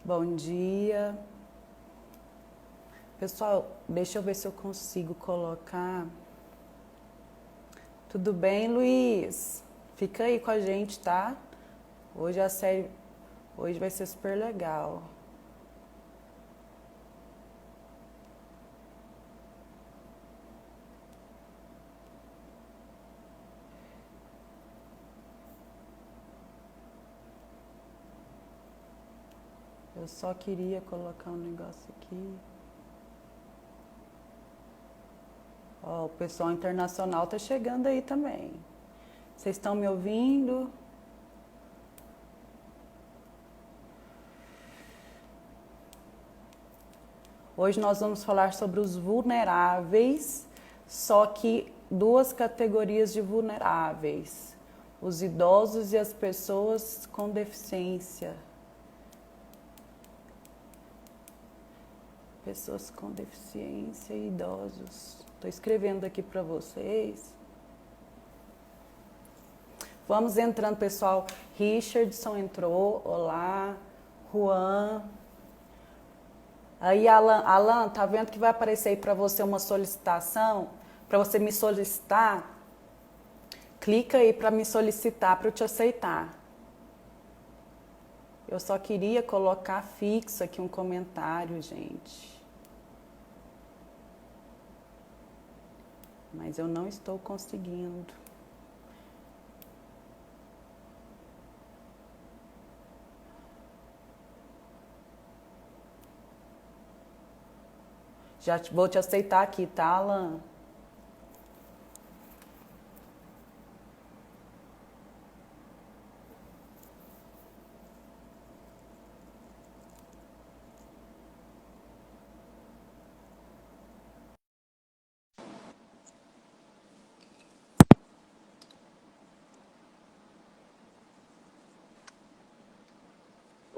Bom dia. Pessoal, deixa eu ver se eu consigo colocar. Tudo bem, Luiz? Fica aí com a gente, tá? Hoje a série, hoje vai ser super legal. Eu só queria colocar um negócio aqui. Ó, o pessoal internacional tá chegando aí também. Vocês estão me ouvindo? Hoje nós vamos falar sobre os vulneráveis, só que duas categorias de vulneráveis: os idosos e as pessoas com deficiência. Pessoas com deficiência e idosos. Estou escrevendo aqui para vocês. Vamos entrando, pessoal. Richardson entrou. Olá. Juan. Aí, Alan, tá vendo que vai aparecer aí para você uma solicitação? Para você me solicitar? Clica aí para me solicitar, para eu te aceitar. Eu só queria colocar fixo aqui um comentário, gente. Mas eu não estou conseguindo. Já vou te aceitar aqui, tá, Alan?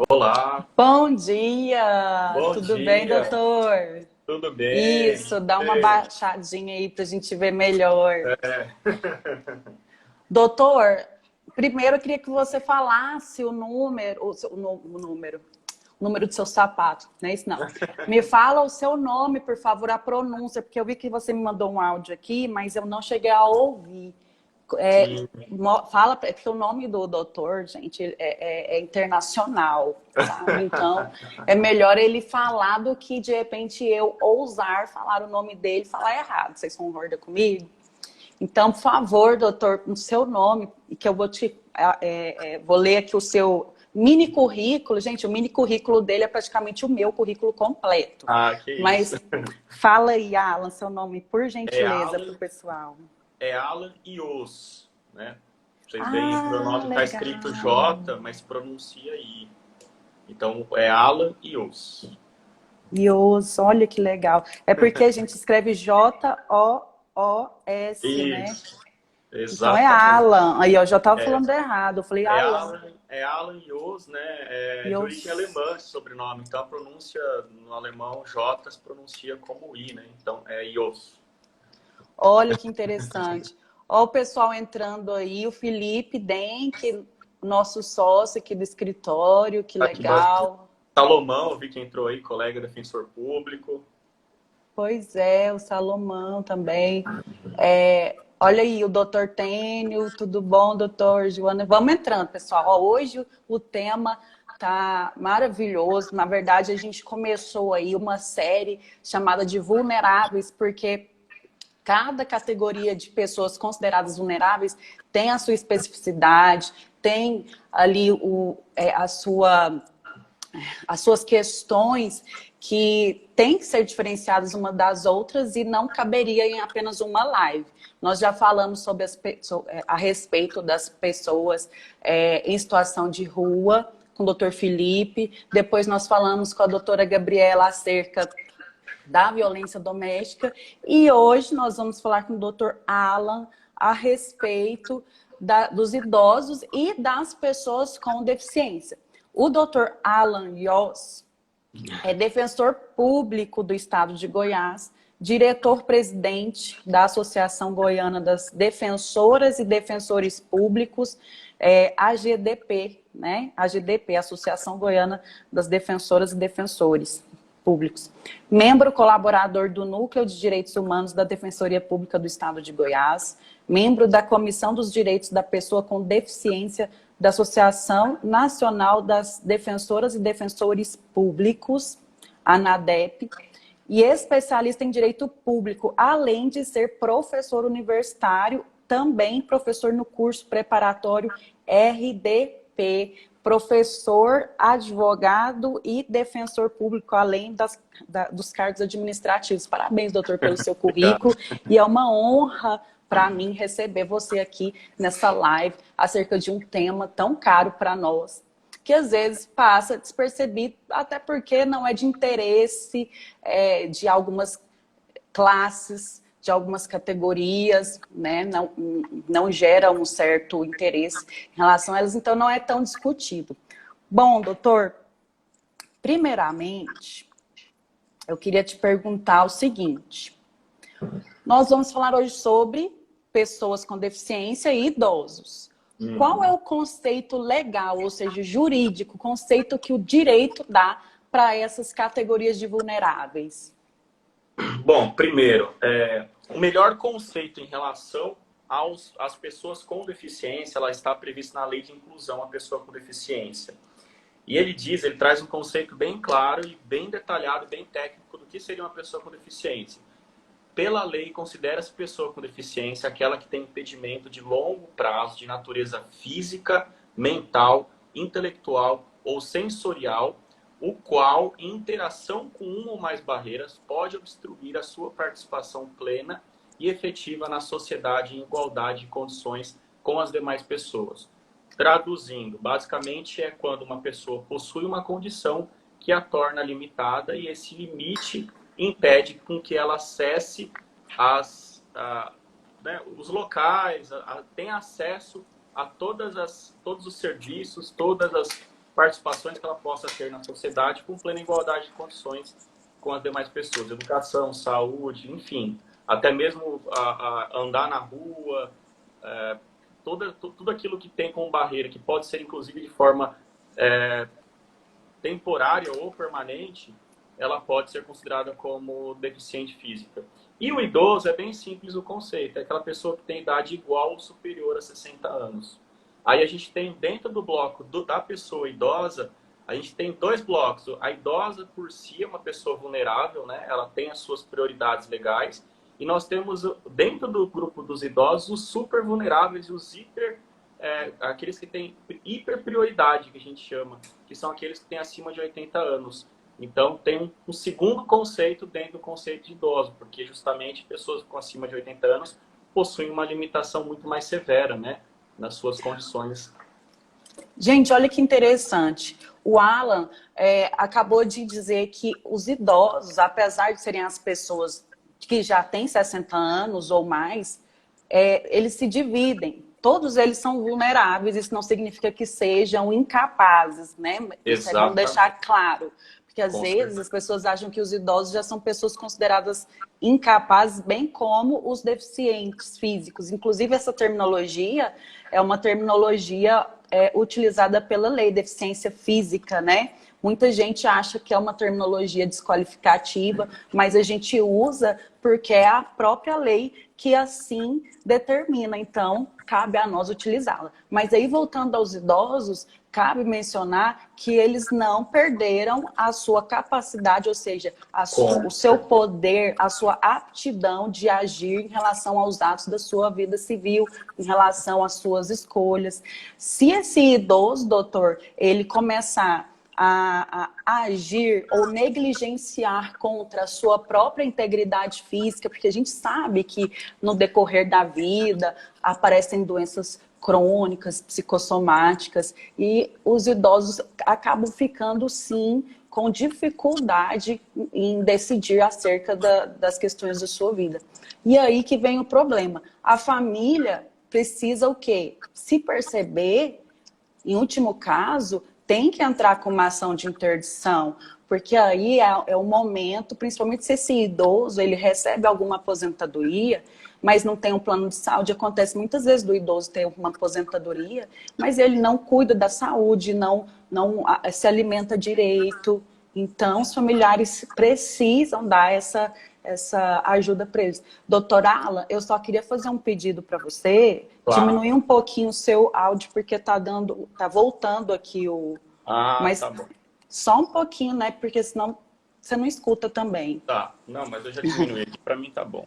Olá, Bom dia! bom Tudo bem, dia, doutor? tudo bem? Isso, dá uma Ei, baixadinha aí pra gente ver melhor. é. Doutor, primeiro eu queria que você falasse o número, o número do seu sapato, não é isso não. Me fala o seu nome, por favor, a pronúncia, porque eu vi que você me mandou um áudio aqui, mas eu não cheguei a ouvir. Sim. Fala, que o nome do doutor, gente, é internacional, sabe? Então, é melhor ele falar do que, de repente, eu ousar falar o nome dele e falar errado. Vocês concordam comigo? Então, por favor, doutor, o seu nome, que eu vou ler aqui o seu mini currículo. Gente, o mini currículo dele é praticamente o meu currículo completo. Ah, que isso. Mas fala aí, Alan, seu nome, por É gentileza, para o Alan, pessoal. é Alan Ios, né? Vocês veem, o meu Ah, nome está escrito legal. J, mas pronuncia I. Então, é Alan Ios. Ios, olha que legal. É porque a gente escreve Joos, né? Isso, Então é exatamente. Alan. Aí eu já estava É, falando errado. Eu falei é Alan. Alan, é Alan Ios, né? É de origem Ios. alemã esse sobrenome. Então, a pronúncia no alemão, J se pronuncia como I, né? Então, é Ios. Olha que interessante. Olha o pessoal entrando aí. O Felipe Denk, nosso sócio aqui do escritório. Que Aqui, bacana. legal. Salomão, eu vi que entrou aí, colega defensor público. Pois é, o Salomão também. Olha aí, o doutor Tênio, tudo bom, doutor Joana? Vamos entrando, pessoal. Ó, hoje o tema tá maravilhoso. Na verdade, a gente começou aí uma série chamada de Vulneráveis, porque cada categoria de pessoas consideradas vulneráveis tem a sua especificidade, tem ali as suas questões que têm que ser diferenciadas uma das outras e não caberia em apenas uma live. Nós já falamos a respeito das pessoas em situação de rua, com o doutor Felipe. Depois nós falamos com a doutora Gabriela acerca da violência doméstica. E hoje nós vamos falar com o doutor Alan a respeito dos idosos e das pessoas com deficiência. O doutor Alan Yoss é defensor público do estado de Goiás, diretor-presidente da Associação Goiana das Defensoras e Defensores Públicos, AGDP, né? AGDP, Associação Goiana das Defensoras e Defensores Públicos. Membro colaborador do Núcleo de Direitos Humanos da Defensoria Pública do Estado de Goiás. Membro da Comissão dos Direitos da Pessoa com Deficiência da Associação Nacional das Defensoras e Defensores Públicos, ANADEP. E especialista em Direito Público, além de ser professor universitário, também professor no curso preparatório RDP, professor, advogado e defensor público, além dos cargos administrativos. Parabéns, doutor, pelo seu currículo. E é uma honra para mim receber você aqui nessa live acerca de um tema tão caro para nós, que às vezes passa despercebido, até porque não é de interesse de algumas classes, de algumas categorias, né? Não gera um certo interesse em relação a elas, então não é tão discutido. Bom, doutor, primeiramente, eu queria te perguntar o seguinte. Nós vamos falar hoje sobre pessoas com deficiência e idosos. Qual é o conceito legal, ou seja, jurídico, conceito que o direito dá para essas categorias de vulneráveis? Bom, primeiro, o melhor conceito em relação às pessoas com deficiência, ela está prevista na Lei de Inclusão à Pessoa com Deficiência. E ele traz um conceito bem claro e bem detalhado, bem técnico do que seria uma pessoa com deficiência. Pela lei, considera-se pessoa com deficiência aquela que tem impedimento de longo prazo de natureza física, mental, intelectual ou sensorial, o qual, em interação com uma ou mais barreiras, pode obstruir a sua participação plena e efetiva na sociedade em igualdade de condições com as demais pessoas. Traduzindo, basicamente é quando uma pessoa possui uma condição que a torna limitada e esse limite impede com que ela acesse os locais, tenha acesso a todos os serviços, todas as participações que ela possa ter na sociedade com plena igualdade de condições com as demais pessoas. Educação, saúde, enfim. Até mesmo andar na rua, tudo aquilo que tem como barreira, que pode ser inclusive de forma temporária ou permanente, ela pode ser considerada como deficiente física. E o idoso é bem simples o conceito, é aquela pessoa que tem idade igual ou superior a 60 anos. Aí a gente tem dentro do bloco da pessoa idosa, a gente tem dois blocos. A idosa por si é uma pessoa vulnerável, né? Ela tem as suas prioridades legais. E nós temos dentro do grupo dos idosos os super vulneráveis e os aqueles que têm hiper prioridade, que a gente chama, que são aqueles que têm acima de 80 anos. Então, tem um segundo conceito dentro do conceito de idoso, porque justamente pessoas com acima de 80 anos possuem uma limitação muito mais severa, né, nas suas condições. Gente, olha que interessante. O Alan acabou de dizer que os idosos, apesar de serem as pessoas que já têm 60 anos ou mais, eles se dividem. Todos eles são vulneráveis, isso não significa que sejam incapazes, né? Isso é bom deixar claro. Porque às vezes as pessoas acham que os idosos já são pessoas consideradas incapazes, bem como os deficientes físicos. Inclusive, essa terminologia é uma terminologia utilizada pela lei, deficiência física, né? Muita gente acha que é uma terminologia desqualificativa, mas a gente usa porque é a própria lei que assim determina. Então, cabe a nós utilizá-la. Mas aí, voltando aos idosos, cabe mencionar que eles não perderam a sua capacidade, ou seja, o seu poder, a sua aptidão de agir em relação aos atos da sua vida civil, em relação às suas escolhas. Se esse idoso, doutor, ele começar a agir ou negligenciar contra a sua própria integridade física, porque a gente sabe que no decorrer da vida aparecem doenças crônicas, psicossomáticas, e os idosos acabam ficando, sim, com dificuldade em decidir acerca das questões da sua vida. E aí que vem o problema. A família precisa o quê? Se perceber, em último caso, tem que entrar com uma ação de interdição, porque aí é o momento, principalmente se esse idoso ele recebe alguma aposentadoria, mas não tem um plano de saúde. Acontece muitas vezes do idoso ter uma aposentadoria, mas ele não cuida da saúde, não se alimenta direito. Então, os familiares precisam dar essa ajuda para eles. Doutora Alan, eu só queria fazer um pedido para você, Claro. diminuir um pouquinho o seu áudio, porque tá voltando aqui o... Ah, Mas tá bom. só um pouquinho, né? Porque senão você não escuta também. Tá. Não, mas eu já diminui aqui. Para mim tá bom.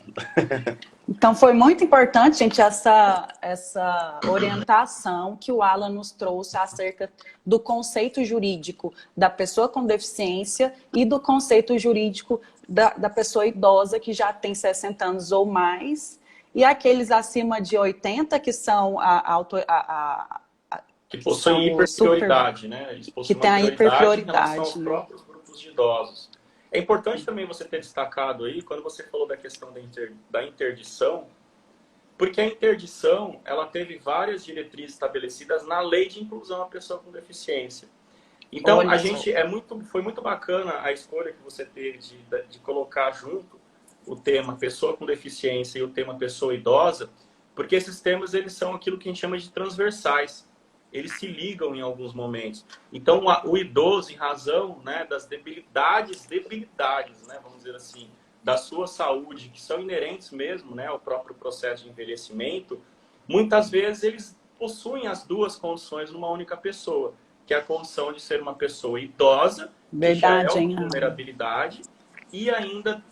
Então, foi muito importante, gente, essa orientação que o Alan nos trouxe acerca do conceito jurídico da pessoa com deficiência e do conceito jurídico da pessoa idosa que já tem 60 anos ou mais, e aqueles acima de 80 que são Que possuem hiperprioridade, né? Eles possuem que tem a hiperprioridade, em relação aos próprios grupos de idosos. É importante também você ter destacado aí, quando você falou da questão da interdição, porque a interdição, ela teve várias diretrizes estabelecidas na Lei de Inclusão à Pessoa com Deficiência. Então, foi muito bacana a escolha que você teve de colocar junto o tema pessoa com deficiência e o tema pessoa idosa, porque esses temas, eles são aquilo que a gente chama de transversais. Eles se ligam em alguns momentos. Então, o idoso, em razão, né, das debilidades, né, vamos dizer assim, da sua saúde, que são inerentes mesmo, né, ao próprio processo de envelhecimento, muitas vezes eles possuem as duas condições numa única pessoa, que é a condição de ser uma pessoa idosa, que já é uma vulnerabilidade, e ainda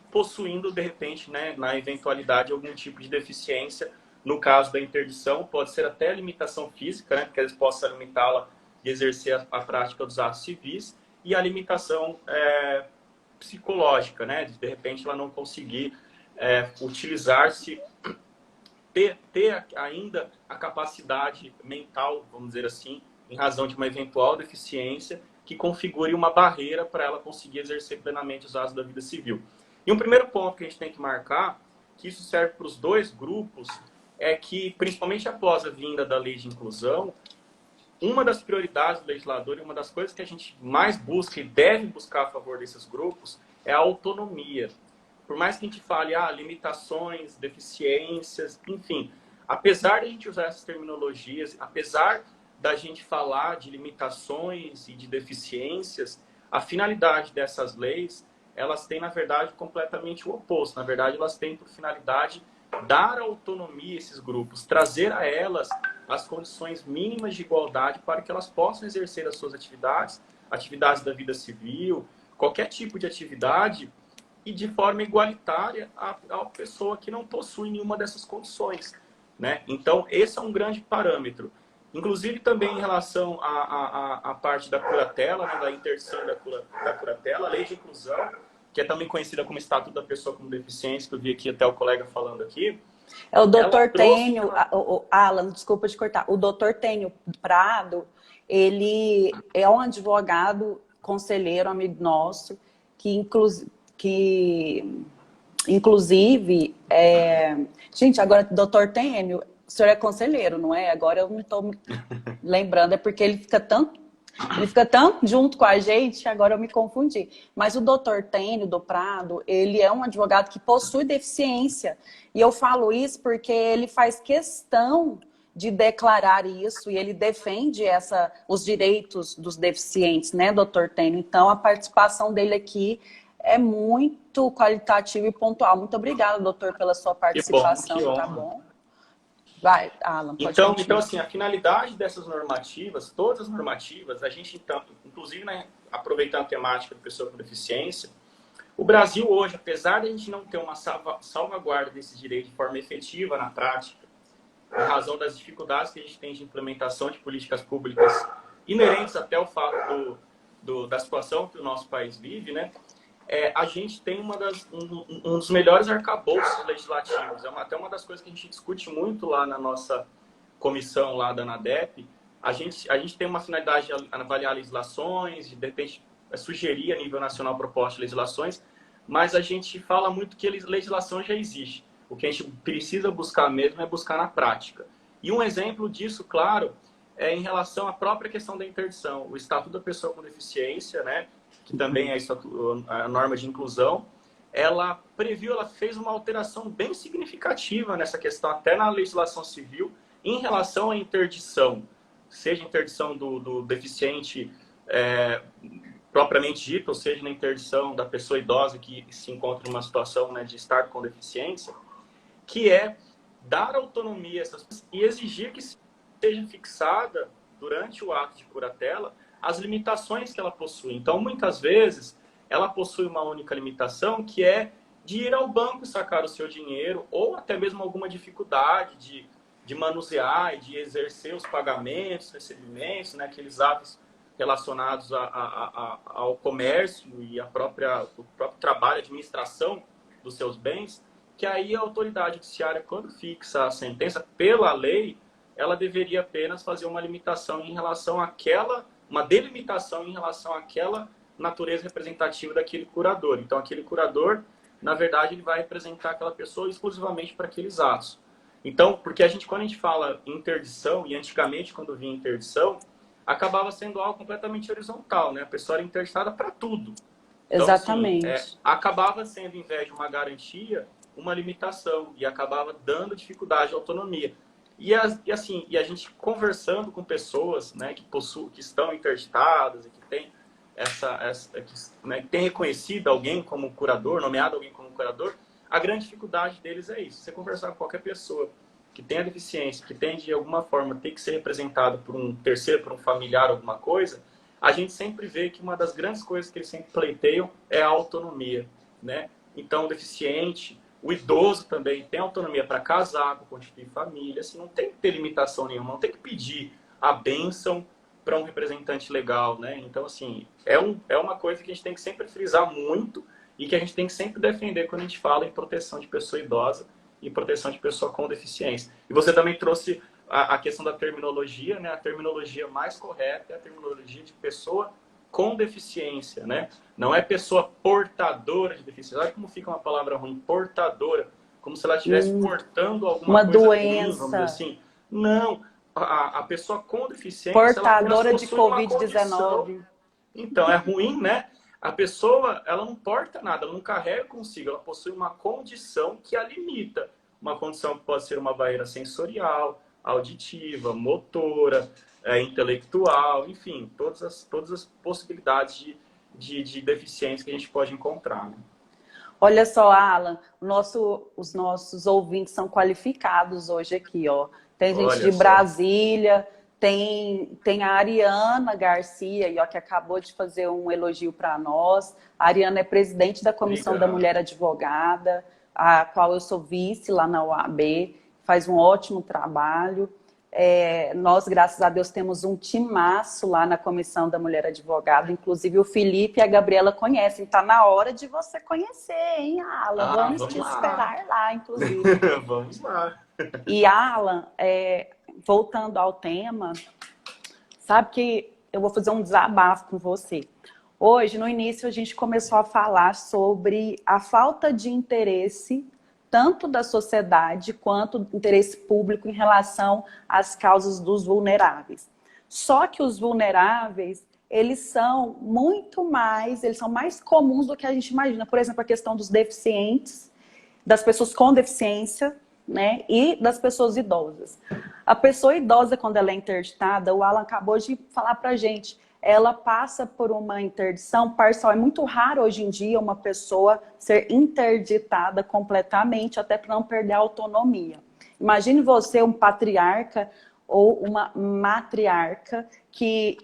possuindo, de repente, né, na eventualidade, algum tipo de deficiência. No caso da interdição, pode ser até limitação física, né, porque eles possam limitá-la de exercer a prática dos atos civis, e a limitação psicológica, né, de repente ela não conseguir utilizar-se, ter ainda a capacidade mental, vamos dizer assim, em razão de uma eventual deficiência, que configure uma barreira para ela conseguir exercer plenamente os atos da vida civil. E um primeiro ponto que a gente tem que marcar, que isso serve para os dois grupos, é que, principalmente após a vinda da lei de inclusão, uma das prioridades do legislador e uma das coisas que a gente mais busca e deve buscar a favor desses grupos é a autonomia. Por mais que a gente fale, limitações, deficiências, enfim, apesar de a gente usar essas terminologias, apesar da gente falar de limitações e de deficiências, a finalidade dessas leis, elas têm, na verdade, completamente o oposto. Na verdade, elas têm por finalidade dar autonomia a esses grupos, trazer a elas as condições mínimas de igualdade para que elas possam exercer as suas atividades da vida civil, qualquer tipo de atividade, e de forma igualitária à pessoa que não possui nenhuma dessas condições, né? Então, esse é um grande parâmetro. Inclusive, também em relação à parte da curatela, né, da interdição da curatela, a lei de inclusão, que é também conhecida como Estatuto da Pessoa com Deficiência, que eu vi aqui até o colega falando aqui. É o doutor Tênio, Alan, desculpa te cortar, o doutor Tênio Prado, ele é um advogado, conselheiro, amigo nosso, que inclusive, gente, agora, doutor Tênio, o senhor é conselheiro, não é? Agora eu não estou lembrando, é porque ele fica tão junto com a gente, agora eu me confundi. Mas o doutor Tênio do Prado, ele é um advogado que possui deficiência. E eu falo isso porque ele faz questão de declarar isso e ele defende os direitos dos deficientes, né, doutor Tênio? Então, a participação dele aqui é muito qualitativa e pontual. Muito obrigada, doutor, pela sua participação, que bom, que tá bom? Vai, Alan, pode continuar. Então, assim, a finalidade dessas normativas, todas as normativas, a gente, então, inclusive, né, aproveitando a temática da pessoa com deficiência, o Brasil hoje, apesar de a gente não ter uma salvaguarda desse direito de forma efetiva na prática, em razão das dificuldades que a gente tem de implementação de políticas públicas inerentes até o fato da situação que o nosso país vive, né? A gente tem um dos melhores arcabouços legislativos. Até uma das coisas que a gente discute muito lá na nossa comissão lá da ANADEP. A gente tem uma finalidade de avaliar legislações, de repente sugerir a nível nacional propostas de legislações, mas a gente fala muito que legislação já existe. O que a gente precisa buscar mesmo é buscar na prática. E um exemplo disso, claro, é em relação à própria questão da interdição. O Estatuto da Pessoa com Deficiência, né, que também é a norma de inclusão, ela previu, ela fez uma alteração bem significativa nessa questão, até na legislação civil, em relação à interdição, seja interdição do deficiente propriamente dito, ou seja, na interdição da pessoa idosa que se encontra em uma situação, né, de estar com deficiência, que é dar autonomia a essas pessoas e exigir que seja fixada, durante o ato de curatela, as limitações que ela possui. Então, muitas vezes, ela possui uma única limitação, que é de ir ao banco sacar o seu dinheiro, ou até mesmo alguma dificuldade de manusear e de exercer os pagamentos, recebimentos, né, aqueles atos relacionados ao comércio e o próprio trabalho, a administração dos seus bens, que aí a autoridade judiciária, quando fixa a sentença, pela lei, ela deveria apenas fazer uma limitação em relação àquela, uma delimitação em relação àquela natureza representativa daquele curador. Então, aquele curador, na verdade, ele vai representar aquela pessoa exclusivamente para aqueles atos. Então, porque quando a gente fala em interdição, e antigamente, quando vinha interdição, acabava sendo algo completamente horizontal, né? A pessoa era interditada para tudo. Então, Exatamente. assim, acabava sendo, em vez de uma garantia, uma limitação, e acabava dando dificuldade à autonomia. E a gente conversando com pessoas, né, que estão interditadas e que tem que tem reconhecido alguém como curador, nomeado alguém como curador, a grande dificuldade deles é isso. Você conversar com qualquer pessoa que tenha deficiência, que tem de alguma forma ter que ser representado por um terceiro, por um familiar, alguma coisa, a gente sempre vê que uma das grandes coisas que eles sempre pleiteiam é a autonomia, né? Então, o deficiente, o idoso também tem autonomia para casar, para constituir família, assim, não tem que ter limitação nenhuma, não tem que pedir a bênção para um representante legal, né? Então, assim, é uma coisa que a gente tem que sempre frisar muito e que a gente tem que sempre defender quando a gente fala em proteção de pessoa idosa e proteção de pessoa com deficiência. E você também trouxe a questão da terminologia, né? A terminologia mais correta é a terminologia de pessoa com deficiência, né? Não é pessoa portadora de deficiência. Olha como fica uma palavra ruim, portadora, como se ela estivesse portando alguma coisa doença. ruim, vamos dizer assim. Não, a pessoa com deficiência, portadora ela de Covid-19. Covid-19. Então, é ruim, né? A pessoa, ela não porta nada, ela não carrega consigo, ela possui uma condição que a limita. Uma condição que pode ser uma barreira sensorial, auditiva, motora, intelectual, enfim, todas as possibilidades de deficiência que a gente pode encontrar. Né? Olha só, Alan, os nossos ouvintes são qualificados hoje aqui, ó. Tem gente de Brasília, tem a Ariana Garcia, e, ó, que acabou de fazer um elogio para nós. A Ariana é presidente da Comissão da Mulher Advogada, a qual eu sou vice lá na UAB, faz um ótimo trabalho. Nós, graças a Deus, temos um timaço lá na Comissão da Mulher Advogada, inclusive o Felipe e a Gabriela conhecem. Está na hora de você conhecer, hein, Alan? Vamos te esperar lá, inclusive. Vamos lá. E, Alan, voltando ao tema, sabe que eu vou fazer um desabafo com você. Hoje, no início, a gente começou a falar sobre a falta de interesse tanto da sociedade quanto do interesse público em relação às causas dos vulneráveis. Só que os vulneráveis, eles são mais comuns do que a gente imagina. Por exemplo, a questão dos deficientes, das pessoas com deficiência, né, e das pessoas idosas. A pessoa idosa, quando ela é interditada, o Alan acabou de falar pra gente, ela passa por uma interdição parcial. É muito raro hoje em dia uma pessoa ser interditada completamente, até para não perder a autonomia. Imagine você, um patriarca ou uma matriarca que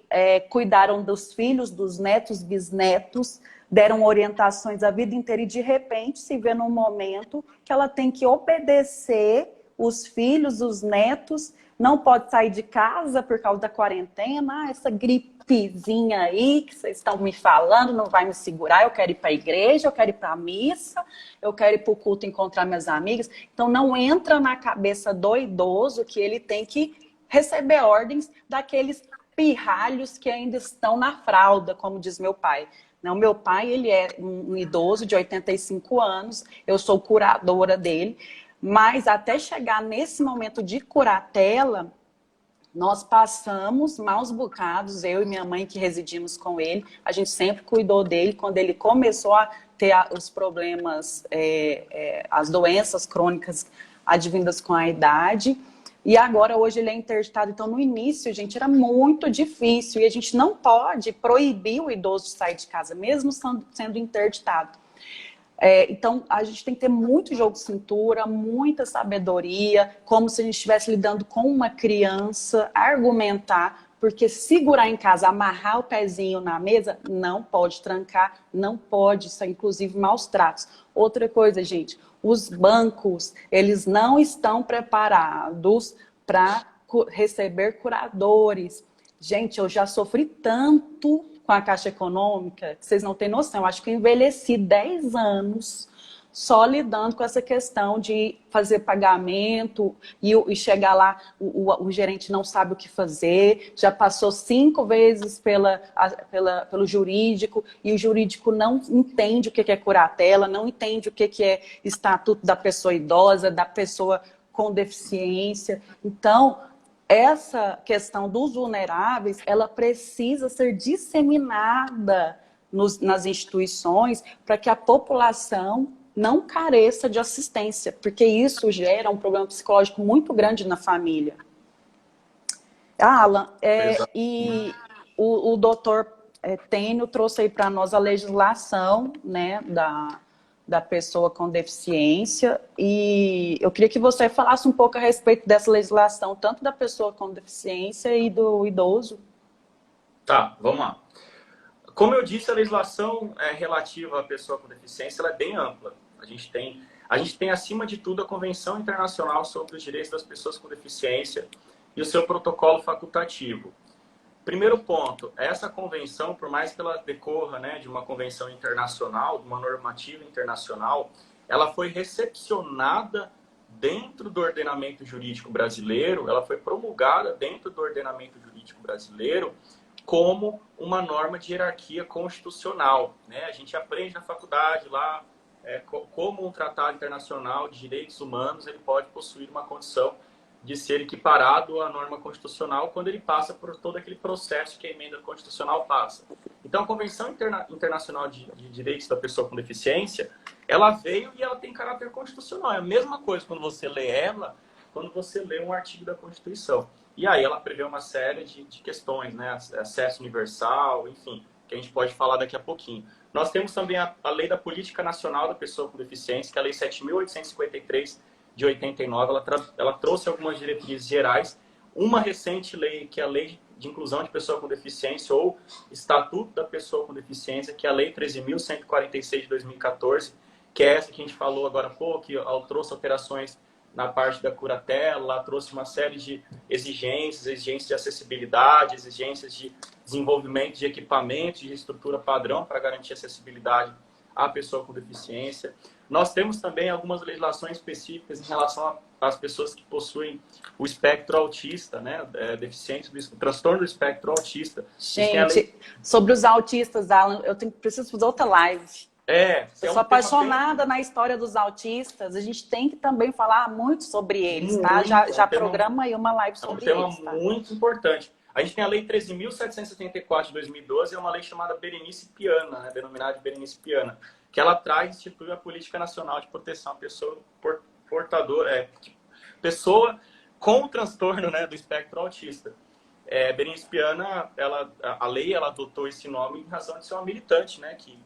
cuidaram dos filhos, dos netos, bisnetos, deram orientações a vida inteira e de repente se vê num momento que ela tem que obedecer os filhos, os netos, não pode sair de casa por causa da quarentena, essa gripezinha aí que vocês estão me falando não vai me segurar, eu quero ir para a igreja, eu quero ir para a missa, eu quero ir para o culto encontrar minhas amigas. Então não entra na cabeça do idoso que ele tem que receber ordens daqueles pirralhos que ainda estão na fralda, como diz meu pai. Não, meu pai, ele é um idoso de 85 anos, eu sou curadora dele, mas até chegar nesse momento de curatela, Nós passamos maus bocados, eu e minha mãe que residimos com ele, a gente sempre cuidou dele. Quando ele começou a ter os problemas, as doenças crônicas advindas com a idade, e agora hoje ele é interditado. Então no início, gente, era muito difícil, e a gente não pode proibir o idoso de sair de casa, mesmo sendo interditado. Então, a gente tem que ter muito jogo de cintura, muita sabedoria, como se a gente estivesse lidando com uma criança, argumentar, porque segurar em casa, amarrar o pezinho na mesa, não pode trancar, não pode, isso é inclusive maus tratos. Outra coisa, gente, os bancos, eles não estão preparados para receber curadores. Gente, eu já sofri tanto com a Caixa Econômica, que vocês não têm noção. Eu acho que eu envelheci 10 anos só lidando com essa questão de fazer pagamento e chegar lá, o gerente não sabe o que fazer, já passou 5 vezes pelo jurídico, e o jurídico não entende o que é curatela, não entende o que é estatuto da pessoa idosa, da pessoa com deficiência. Então, essa questão dos vulneráveis, ela precisa ser disseminada nas instituições para que a população não careça de assistência, porque isso gera um problema psicológico muito grande na família. Alan, e o doutor Tênio trouxe aí para nós a legislação, né, da pessoa com deficiência, e eu queria que você falasse um pouco a respeito dessa legislação, tanto da pessoa com deficiência e do idoso. Tá, vamos lá. Como eu disse, a legislação relativa à pessoa com deficiência ela é bem ampla. A gente tem, acima de tudo, a Convenção Internacional sobre os Direitos das Pessoas com Deficiência e o seu protocolo facultativo. Primeiro ponto, essa convenção, por mais que ela decorra, né, de uma convenção internacional, de uma normativa internacional, ela foi recepcionada dentro do ordenamento jurídico brasileiro, ela foi promulgada dentro do ordenamento jurídico brasileiro como uma norma de hierarquia constitucional, né? A gente aprende na faculdade lá como um tratado internacional de direitos humanos ele pode possuir uma condição de ser equiparado à norma constitucional quando ele passa por todo aquele processo que a emenda constitucional passa. Então, a Convenção Internacional de Direitos da Pessoa com Deficiência, ela veio e ela tem caráter constitucional. É a mesma coisa quando você lê ela, quando você lê um artigo da Constituição. E aí ela prevê uma série de questões, né? Acesso universal, enfim, que a gente pode falar daqui a pouquinho. Nós temos também a Lei da Política Nacional da Pessoa com Deficiência, que é a Lei 7.853, de 89, ela trouxe algumas diretrizes gerais. Uma recente lei, que é a Lei de Inclusão de Pessoa com Deficiência, ou Estatuto da Pessoa com Deficiência, que é a Lei 13.146 de 2014, que é essa que a gente falou agora há pouco, que trouxe alterações na parte da curatela, ela trouxe uma série de exigências de acessibilidade, exigências de desenvolvimento de equipamentos, de estrutura padrão para garantir acessibilidade à pessoa com deficiência. Nós temos também algumas legislações específicas em relação às pessoas que possuem o espectro autista, né? Deficientes do transtorno do espectro autista. Gente, sobre os autistas, Alan, preciso fazer outra live. Eu sou apaixonada na história dos autistas. A gente tem que também falar muito sobre eles, tá? Já programa aí uma live sobre eles. É um tema muito importante. A gente tem a Lei 13.774 de 2012, é uma lei chamada Berenice Piana, né? Denominada de Berenice Piana, que ela institui a Política Nacional de Proteção à Pessoa pessoa com transtorno, né, do espectro autista. Berenice Piana, a lei ela adotou esse nome em razão de ser uma militante, né, que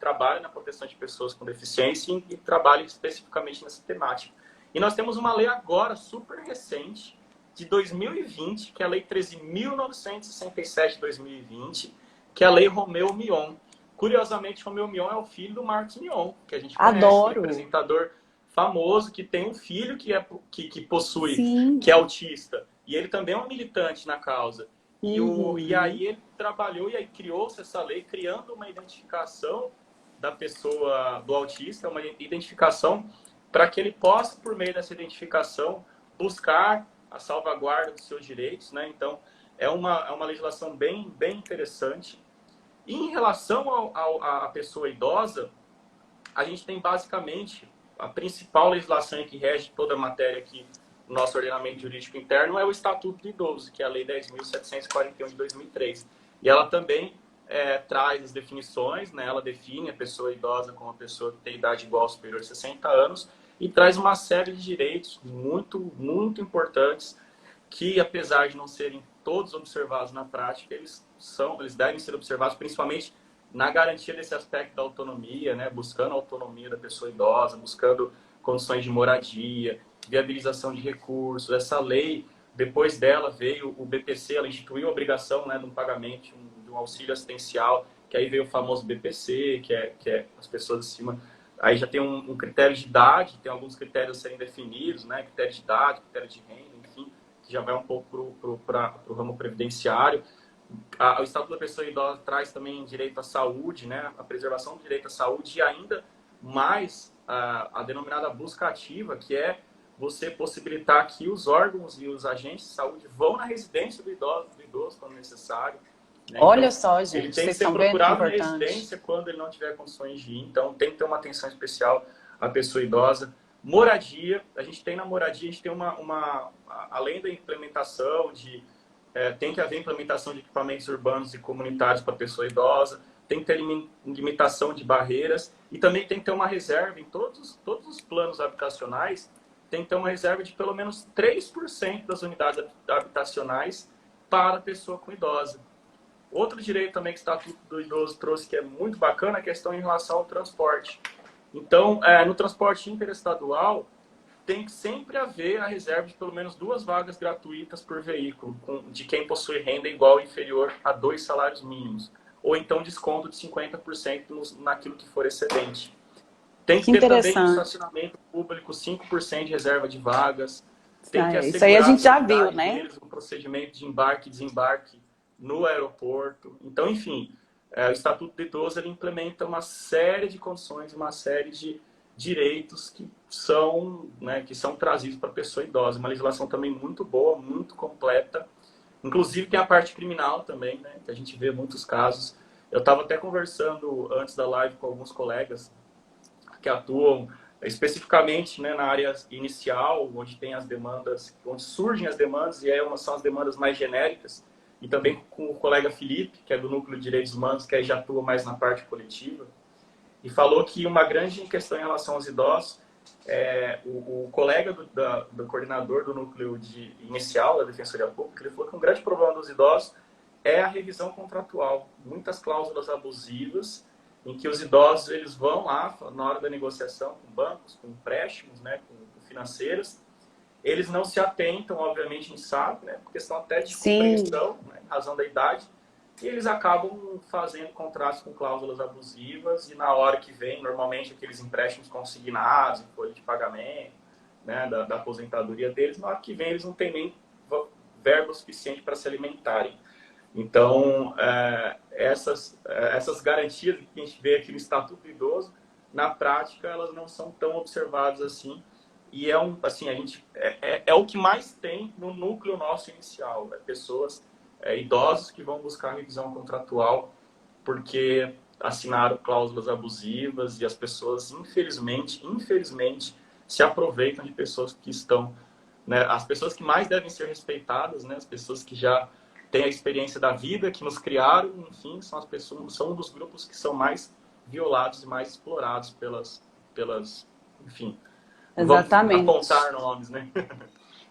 trabalha na proteção de pessoas com deficiência e trabalha especificamente nessa temática. E nós temos uma lei agora, super recente, de 2020, que é a Lei 13.967 de 2020, que é a Lei Romeu Mion. Curiosamente, Romeu Mion é o filho do Marcos Mion, que a gente conhece, um apresentador famoso que tem um filho que possui, Sim. que é autista. E ele também é um militante na causa. E aí ele trabalhou e aí criou-se essa lei, criando uma identificação da pessoa, do autista, uma identificação para que ele possa, por meio dessa identificação, buscar a salvaguarda dos seus direitos, né? Então, é uma legislação bem interessante. E em relação à pessoa idosa, a gente tem basicamente a principal legislação que rege toda a matéria aqui nosso ordenamento jurídico interno é o Estatuto do Idoso, que é a Lei 10.741 de 2003. E ela também traz as definições, né? Ela define a pessoa idosa como uma pessoa que tem idade igual ou superior a 60 anos e traz uma série de direitos muito, muito importantes que, apesar de não serem todos observados na prática, eles devem ser observados principalmente na garantia desse aspecto da autonomia, né? Buscando a autonomia da pessoa idosa, buscando condições de moradia, viabilização de recursos. Essa lei, depois dela veio o BPC, ela instituiu a obrigação, né, de um pagamento de um auxílio assistencial, que aí veio o famoso BPC, que é as pessoas acima. Aí já tem um critério de idade, tem alguns critérios a serem definidos, né? Critério de idade, critério de renda, enfim, que já vai um pouco para o ramo previdenciário. O Estatuto da Pessoa Idosa traz também direito à saúde, né? A preservação do direito à saúde e ainda mais a denominada busca ativa, que é você possibilitar que os órgãos e os agentes de saúde vão na residência do idoso quando necessário. Né? Olha Então, só, gente, ele tem que vocês ser estão vendo que é procurado na importante. residência quando ele não tiver condições de ir. Então, tem que ter uma atenção especial à pessoa idosa. Moradia, a gente tem na moradia, a gente tem além da implementação tem que haver implementação de equipamentos urbanos e comunitários para a pessoa idosa, tem que ter limitação de barreiras e também tem que ter uma reserva em todos os planos habitacionais, tem que ter uma reserva de pelo menos 3% das unidades habitacionais para a pessoa com idosa. Outro direito também que o Estatuto do Idoso trouxe, que é muito bacana, é a questão em relação ao transporte. Então, no transporte interestadual, tem que sempre haver a reserva de pelo menos 2 vagas gratuitas por veículo, de quem possui renda igual ou inferior a 2 salários mínimos. Ou então desconto de 50% naquilo que for excedente. Tem que Que ter também no interessante. estacionamento público 5% de reserva de vagas. Tem que Isso aí a assegurar a gente já viu, seguridade né? deles no procedimento de embarque e desembarque no aeroporto. Então, enfim, o Estatuto do Idoso ele implementa uma série de condições, uma série de direitos que são trazidos para a pessoa idosa. Uma legislação também muito boa, muito completa. Inclusive tem a parte criminal também, né, que a gente vê muitos casos. Eu estava até conversando antes da live com alguns colegas que atuam especificamente, né, na área inicial, onde tem as demandas, onde surgem as demandas, e são as demandas mais genéricas, e também com o colega Felipe, que é do Núcleo de Direitos Humanos, que aí já atua mais na parte coletiva, e falou que uma grande questão em relação aos idosos, o colega do coordenador do núcleo inicial da Defensoria Pública, ele falou que um grande problema dos idosos é a revisão contratual. Muitas cláusulas abusivas, em que os idosos eles vão lá, na hora da negociação com bancos, com empréstimos, né, com financeiras, eles não se atentam, obviamente, a gente sabe, né, por questão até de compreensão, né, em razão da idade, e eles acabam fazendo contratos com cláusulas abusivas e na hora que vem, normalmente aqueles empréstimos consignados, em folha de pagamento, né, da aposentadoria deles, na hora que vem eles não têm nem verba suficiente para se alimentarem. Então, essas garantias que a gente vê aqui no Estatuto do Idoso, na prática, elas não são tão observadas assim. E é o que mais tem no núcleo nosso inicial, né? Pessoas idosos que vão buscar revisão contratual porque assinaram cláusulas abusivas e as pessoas, infelizmente, se aproveitam de pessoas que estão, né, as pessoas que mais devem ser respeitadas, né, as pessoas que já têm a experiência da vida, que nos criaram, enfim, são um dos grupos que são mais violados e mais explorados pelas enfim, Exatamente. vamos apontar nomes, né?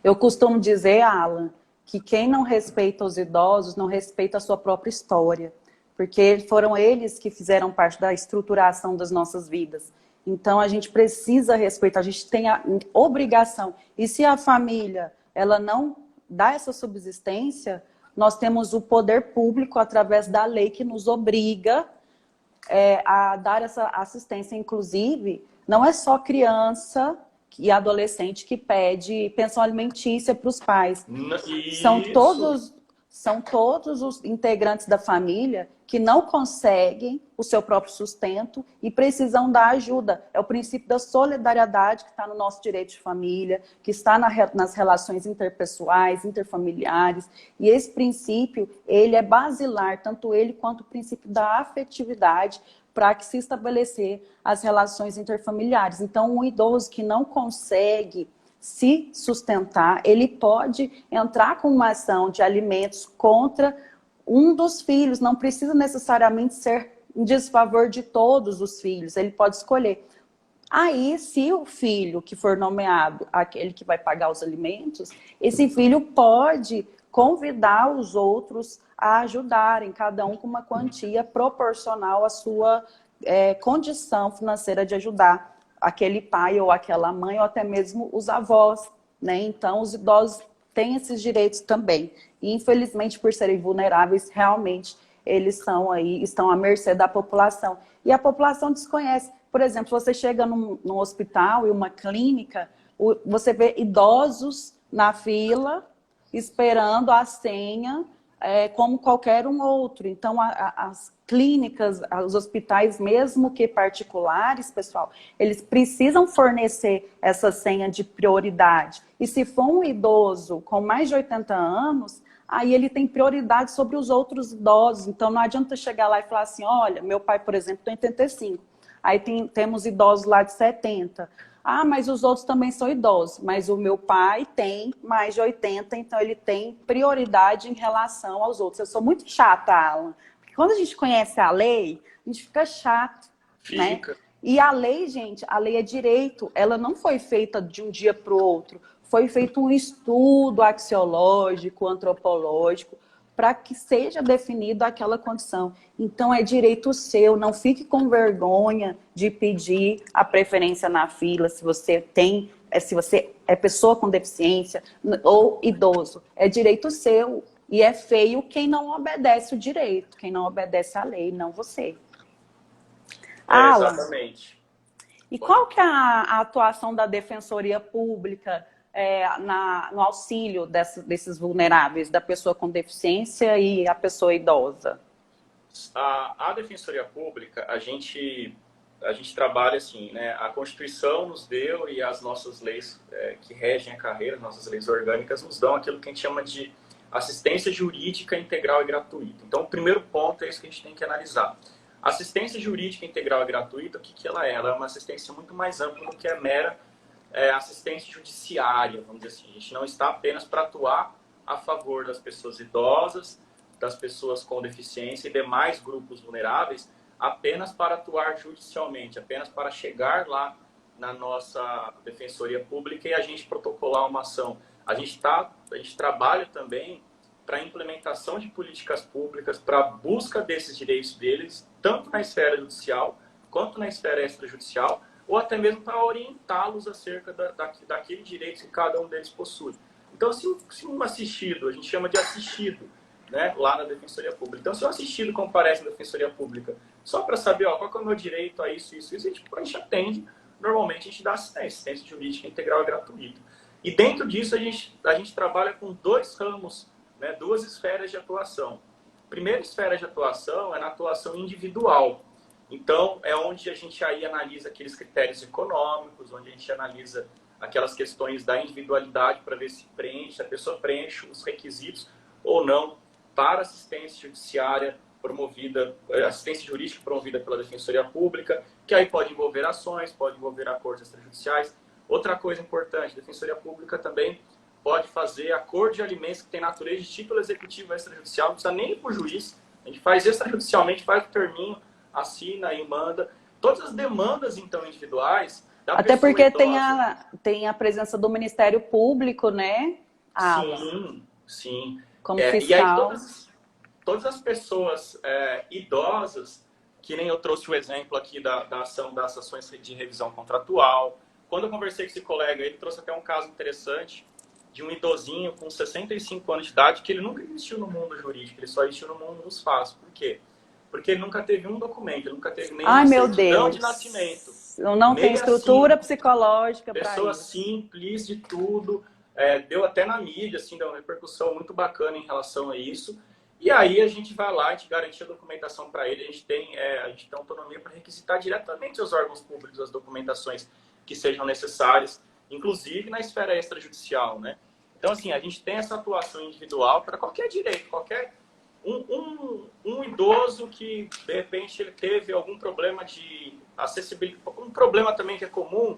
Eu costumo dizer, Alan, que quem não respeita os idosos não respeita a sua própria história, porque foram eles que fizeram parte da estruturação das nossas vidas. Então a gente precisa respeitar, a gente tem a obrigação. E se a família ela não dá essa subsistência, nós temos o poder público através da lei que nos obriga a dar essa assistência. Inclusive, não é só criança e adolescente que pede pensão alimentícia para os pais. São todos os integrantes da família que não conseguem o seu próprio sustento e precisam da ajuda. É o princípio da solidariedade que está no nosso direito de família, que está nas relações interpessoais, interfamiliares. E esse princípio, ele é basilar, tanto ele quanto o princípio da afetividade, para que se estabelecer as relações interfamiliares. Então, um idoso que não consegue se sustentar, ele pode entrar com uma ação de alimentos contra um dos filhos, não precisa necessariamente ser em desfavor de todos os filhos, ele pode escolher. Aí, se o filho que for nomeado, aquele que vai pagar os alimentos, esse filho pode convidar os outros a ajudarem, cada um com uma quantia proporcional à sua condição financeira de ajudar aquele pai ou aquela mãe, ou até mesmo os avós, né? Então, os idosos têm esses direitos também. E, infelizmente, por serem vulneráveis, realmente, eles estão à mercê da população. E a população desconhece. Por exemplo, você chega num hospital e uma clínica, você vê idosos na fila, esperando a senha, como qualquer um outro. Então, as clínicas, os hospitais, mesmo que particulares, pessoal, eles precisam fornecer essa senha de prioridade. E se for um idoso com mais de 80 anos, aí ele tem prioridade sobre os outros idosos. Então, não adianta chegar lá e falar assim, olha, meu pai, por exemplo, tem 85. Aí temos idosos lá de 70. Ah, mas os outros também são idosos. Mas o meu pai tem mais de 80, então ele tem prioridade em relação aos outros. Eu sou muito chata, Alan. Porque quando a gente conhece a lei, a gente fica chato, né? E a lei, gente, a lei é direito. Ela não foi feita de um dia para o outro. Foi feito um estudo axiológico, antropológico, para que seja definida aquela condição. Então, é direito seu, não fique com vergonha de pedir a preferência na fila, se você é pessoa com deficiência ou idoso. É direito seu. E é feio quem não obedece o direito, quem não obedece a lei, não você. Alan, exatamente. E qual que é a atuação da Defensoria Pública no auxílio desses vulneráveis, da pessoa com deficiência e a pessoa idosa? A Defensoria Pública, a gente trabalha assim, né? A Constituição nos deu e as nossas leis que regem a carreira, nossas leis orgânicas, nos dão aquilo que a gente chama de assistência jurídica integral e gratuita. Então, o primeiro ponto é isso que a gente tem que analisar. Assistência jurídica integral e gratuita, o que ela é? Ela é uma assistência muito mais ampla do que a mera assistência judiciária, vamos dizer assim. A gente não está apenas para atuar a favor das pessoas idosas, das pessoas com deficiência e demais grupos vulneráveis, apenas para atuar judicialmente, apenas para chegar lá na nossa Defensoria Pública e a gente protocolar uma ação. A gente trabalha também para a implementação de políticas públicas, para a busca desses direitos deles, tanto na esfera judicial quanto na esfera extrajudicial, ou até mesmo para orientá-los acerca daquele direito que cada um deles possui. Então, se um assistido, a gente chama de assistido, né, lá na Defensoria Pública. Então, se o assistido comparece na Defensoria Pública só para saber qual é o meu direito a isso, a gente atende. Normalmente, a gente dá assistência jurídica integral e gratuita. E dentro disso, a gente trabalha com dois ramos, né, duas esferas de atuação. A primeira esfera de atuação é na atuação individual. Então, é onde a gente aí analisa aqueles critérios econômicos, onde a gente analisa aquelas questões da individualidade para ver se a pessoa preenche os requisitos ou não para assistência judiciária promovida, assistência jurídica promovida pela Defensoria Pública, que aí pode envolver ações, pode envolver acordos extrajudiciais. Outra coisa importante, a Defensoria Pública também pode fazer acordo de alimentos que tem natureza de título executivo extrajudicial, não precisa nem ir para o juiz, a gente faz extrajudicialmente, faz o terminho, assina e manda. Todas as demandas, então, individuais da Até pessoa porque idosa, tem a presença do Ministério Público, né? Sim. Como E aí fiscal. todas as pessoas idosas, que nem eu trouxe o exemplo aqui das ações de revisão contratual. Quando eu conversei com esse colega, ele trouxe até um caso interessante de um idosinho com 65 anos de idade que ele nunca existiu no mundo jurídico, ele só existiu no mundo dos fatos. Por quê? Porque ele nunca teve um documento, ele nunca teve nenhuma certidão de nascimento. Não tem estrutura psicológica para isso. Pessoa simples de tudo, deu até na mídia, assim, deu uma repercussão muito bacana em relação a isso. E aí a gente vai lá, a gente garante a documentação para ele, a gente tem autonomia para requisitar diretamente aos órgãos públicos as documentações que sejam necessárias, inclusive na esfera extrajudicial, né? Então, assim, a gente tem essa atuação individual para qualquer direito, qualquer um idoso que, de repente, ele teve algum problema de acessibilidade, um problema também que é comum,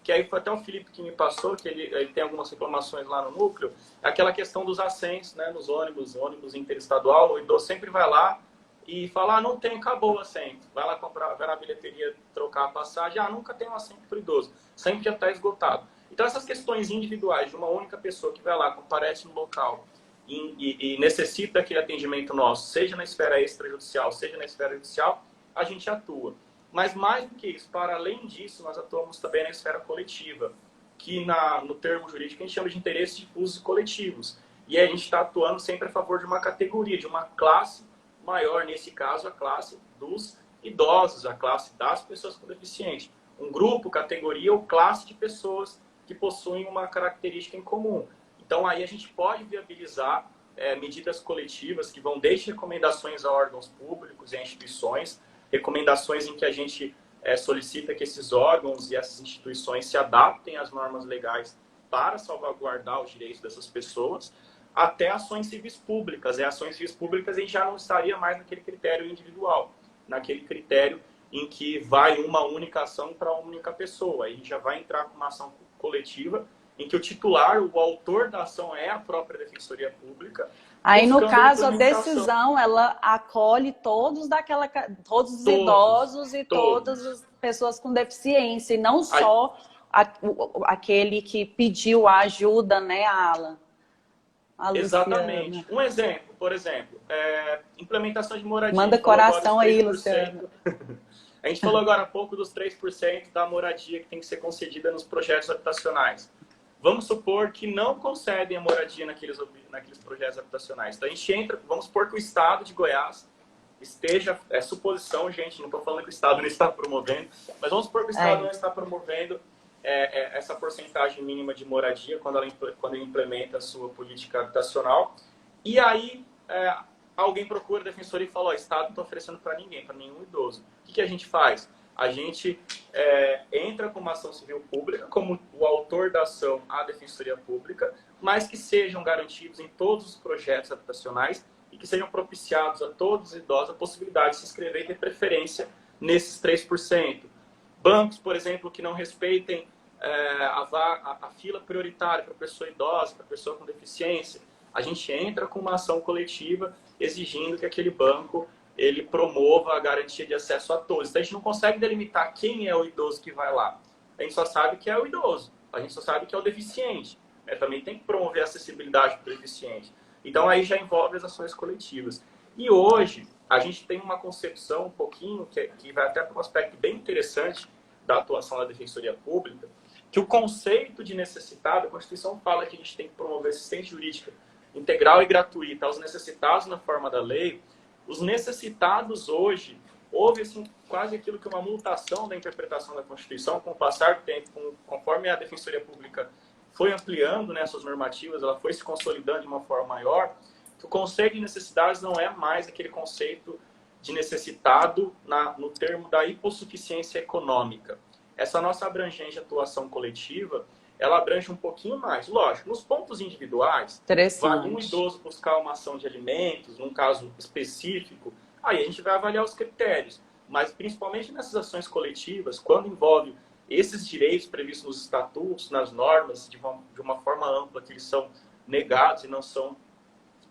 que aí foi até o Felipe que me passou, que ele tem algumas reclamações lá no núcleo, é aquela questão dos assentos, né, nos ônibus interestadual, o idoso sempre vai lá e fala, ah, não tem, acabou o assento. Vai lá comprar, vai na bilheteria trocar a passagem, ah, nunca tem um assento para o idoso, sempre já está esgotado. Então essas questões individuais de uma única pessoa que vai lá, comparece no local e necessita aquele atendimento nosso, seja na esfera extrajudicial, seja na esfera judicial, a gente atua. Mas mais do que isso, para além disso, nós atuamos também na esfera coletiva, que no termo jurídico a gente chama de interesses difusos e coletivos. E aí a gente está atuando sempre a favor de uma categoria, de uma classe maior, nesse caso a classe dos idosos, a classe das pessoas com deficiência. Um grupo, categoria ou classe de pessoas que possuem uma característica em comum. Então aí a gente pode viabilizar medidas coletivas que vão desde recomendações a órgãos públicos e a instituições, recomendações em que a gente solicita que esses órgãos e essas instituições se adaptem às normas legais para salvaguardar os direitos dessas pessoas, até ações civis públicas. Ações civis públicas a gente já não estaria mais naquele critério individual, naquele critério em que vai uma única ação para uma única pessoa. Aí a gente já vai entrar com uma ação coletiva em que o titular, o autor da ação é a própria Defensoria Pública. Aí, no caso, a decisão, ela acolhe todos os idosos e todas as pessoas com deficiência, e não só aquele que pediu a ajuda, né, Alan? Exatamente. Um exemplo, por exemplo, implementação de moradia. Manda coração aí, Luciano. A gente falou agora há pouco dos 3% da moradia que tem que ser concedida nos projetos habitacionais. Vamos supor que não concedem a moradia naqueles projetos habitacionais. Então a gente entra, vamos supor que o Estado de Goiás esteja, suposição, gente, não estou falando que o Estado não está promovendo, mas vamos supor que o Estado não está promovendo essa porcentagem mínima de moradia quando ele implementa a sua política habitacional. E aí alguém procura a defensoria e fala, Estado não está oferecendo para ninguém, para nenhum idoso. O que a gente faz? A gente entra com uma ação civil pública, como o autor da ação, a Defensoria Pública, mas que sejam garantidos em todos os projetos habitacionais e que sejam propiciados a todos os idosos a possibilidade de se inscrever e ter preferência nesses 3%. Bancos, por exemplo, que não respeitem a fila prioritária para a pessoa idosa, para a pessoa com deficiência, a gente entra com uma ação coletiva exigindo que aquele banco ele promova a garantia de acesso a todos. Então, a gente não consegue delimitar quem é o idoso que vai lá. A gente só sabe que é o idoso. A gente só sabe que é o deficiente. Também tem que promover a acessibilidade para o deficiente. Então, aí já envolve as ações coletivas. E hoje, a gente tem uma concepção um pouquinho, que vai até para um aspecto bem interessante da atuação da Defensoria Pública, que o conceito de necessitado, a Constituição fala que a gente tem que promover assistência jurídica integral e gratuita aos necessitados na forma da lei. Os necessitados hoje, houve assim, quase aquilo que uma mutação da interpretação da Constituição com o passar do tempo, conforme a Defensoria Pública foi ampliando, né, suas normativas, ela foi se consolidando de uma forma maior, que o conceito de necessidades não é mais aquele conceito de necessitado no termo da hipossuficiência econômica. Essa nossa abrangente atuação coletiva, ela abrange um pouquinho mais. Lógico, nos pontos individuais, vai um idoso buscar uma ação de alimentos, num caso específico, aí a gente vai avaliar os critérios. Mas, principalmente nessas ações coletivas, quando envolve esses direitos previstos nos estatutos, nas normas, de uma forma ampla, que eles são negados e não são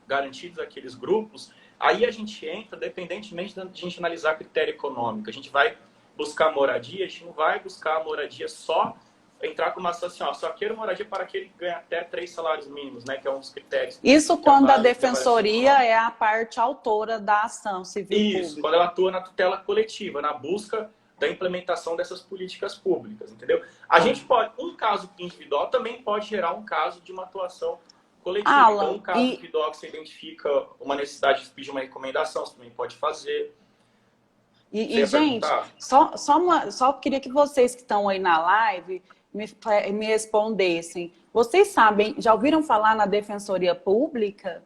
garantidos àqueles grupos, aí a gente entra, independentemente de a gente analisar critério econômico. A gente vai buscar moradia, a gente não vai buscar moradia só entrar com uma ação assim, só quero moradia para aquele que ganha até 3 salários mínimos, né, que é um dos critérios. Isso quando a defensoria é a parte autora da ação civil pública. Isso, quando ela atua na tutela coletiva, na busca da implementação dessas políticas públicas, entendeu? A gente pode, um caso individual também pode gerar um caso de uma atuação coletiva. Então, um caso individual que você identifica uma necessidade de pedir uma recomendação, você também pode fazer. E gente, só queria que vocês que estão aí na live me respondessem. Vocês sabem, já ouviram falar na Defensoria Pública?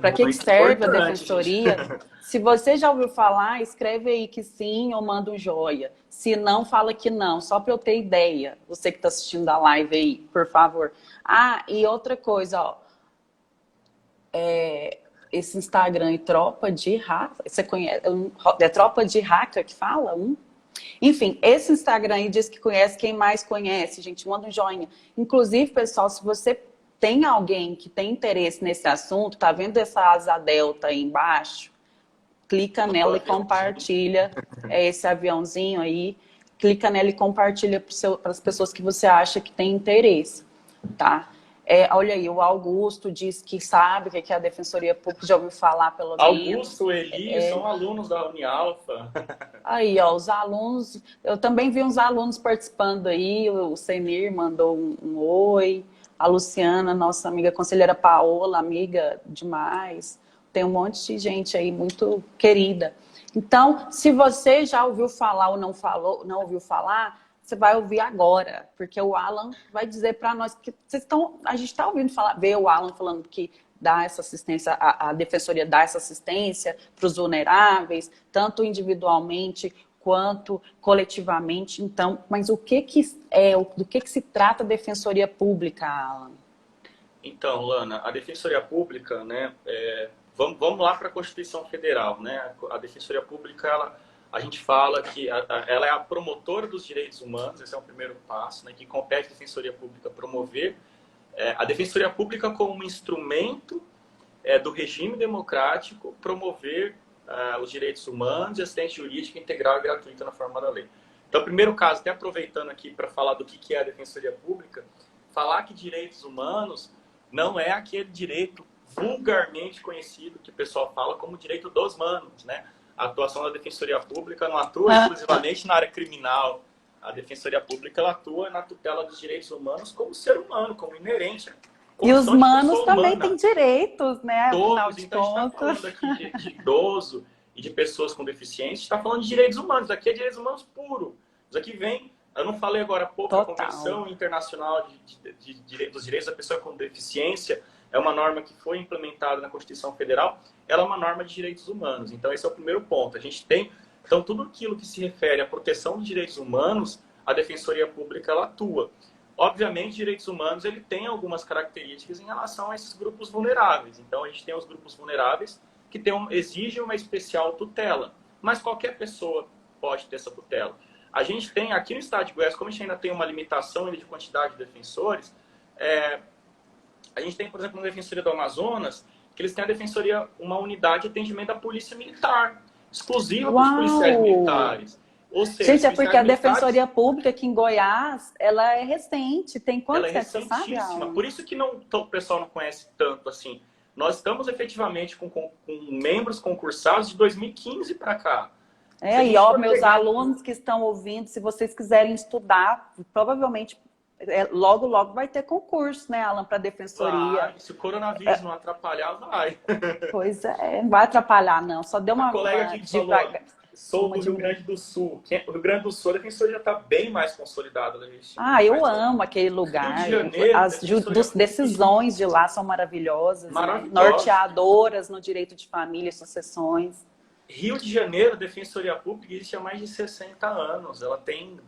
Para que serve a Defensoria? Se você já ouviu falar, escreve aí que sim ou manda um joia. Se não, fala que não, só para eu ter ideia. Você que está assistindo a live aí, por favor. E outra coisa, esse Instagram Tropa de Hacker, você conhece? É Tropa de Hacker que fala? Enfim, esse Instagram aí diz que conhece quem mais conhece, gente, manda um joinha. Inclusive, pessoal, se você tem alguém que tem interesse nesse assunto, tá vendo essa asa delta aí embaixo? Clica nela e compartilha esse aviãozinho aí. Clica nela e compartilha para as pessoas que você acha que tem interesse, tá? Olha aí, o Augusto diz que sabe o que é a Defensoria Pública, já ouviu falar pelo menos. Augusto, Eli, são alunos da Unialfa. Aí, ó, os alunos, eu também vi uns alunos participando aí, o Senir mandou um oi, a Luciana, nossa amiga conselheira Paola, amiga demais, tem um monte de gente aí muito querida. Então, se você já ouviu falar ou não ouviu falar, você vai ouvir agora, porque o Alan vai dizer para nós que a gente está ouvindo falar, ver o Alan falando que dá essa assistência, a defensoria dá essa assistência para os vulneráveis, tanto individualmente quanto coletivamente. Então, mas do que se trata a defensoria pública, Alan? Então, Lana, a defensoria pública, né, vamos lá para a Constituição Federal, né? A defensoria pública, a gente fala que ela é a promotora dos direitos humanos, esse é o primeiro passo, né, que compete à defensoria pública promover a defensoria pública como um instrumento do regime democrático promover os direitos humanos e assistência jurídica integral e gratuita na forma da lei. Então, o primeiro caso, até aproveitando aqui para falar do que é a defensoria pública, falar que direitos humanos não é aquele direito vulgarmente conhecido que o pessoal fala como direito dos humanos, né? A atuação da defensoria pública não atua exclusivamente na área criminal. A defensoria pública ela atua na tutela dos direitos humanos como ser humano, como inerente. E os humanos também têm direitos, né? Todos, então a gente está falando aqui de idoso e de pessoas com deficiência, a gente está falando de direitos humanos, daqui é direitos humanos puro. Isso aqui vem, eu não falei agora há pouco, a Convenção Internacional dos Direitos da Pessoa com Deficiência, é uma norma que foi implementada na Constituição Federal, ela é uma norma de direitos humanos. Então esse é o primeiro ponto. A gente tem, então tudo aquilo que se refere à proteção dos direitos humanos, a Defensoria Pública ela atua. Obviamente, direitos humanos ele tem algumas características em relação a esses grupos vulneráveis. Então, a gente tem os grupos vulneráveis que exigem uma especial tutela. Mas qualquer pessoa pode ter essa tutela. A gente tem, aqui no estado de Goiás, como a gente ainda tem uma limitação de quantidade de defensores, a gente tem, por exemplo, na Defensoria do Amazonas, que eles têm a defensoria, uma unidade de atendimento da Polícia Militar, exclusiva para os policiais militares. Ou seja, gente, é porque a Defensoria Pública aqui em Goiás, ela é recente. Tem quanto tempo, você sabe? Por isso que o pessoal não conhece tanto assim. Nós estamos efetivamente com membros concursados de 2015 para cá. E ó, meus alunos que estão ouvindo, se vocês quiserem estudar, provavelmente logo, logo vai ter concurso, né, Alan, para Defensoria. Se o coronavírus não atrapalhar, vai. Pois é, não vai atrapalhar, não. Só deu uma colega aqui que falou, sou do Rio Grande do Sul. O Rio Grande do Sul, a defensoria já está bem mais consolidada. Eu amo aquele lugar. Rio de Janeiro, as decisões de lá são maravilhosas. Né? Norteadoras no direito de família e sucessões. Rio de Janeiro, a Defensoria Pública existe há mais de 60 anos. Ela tem,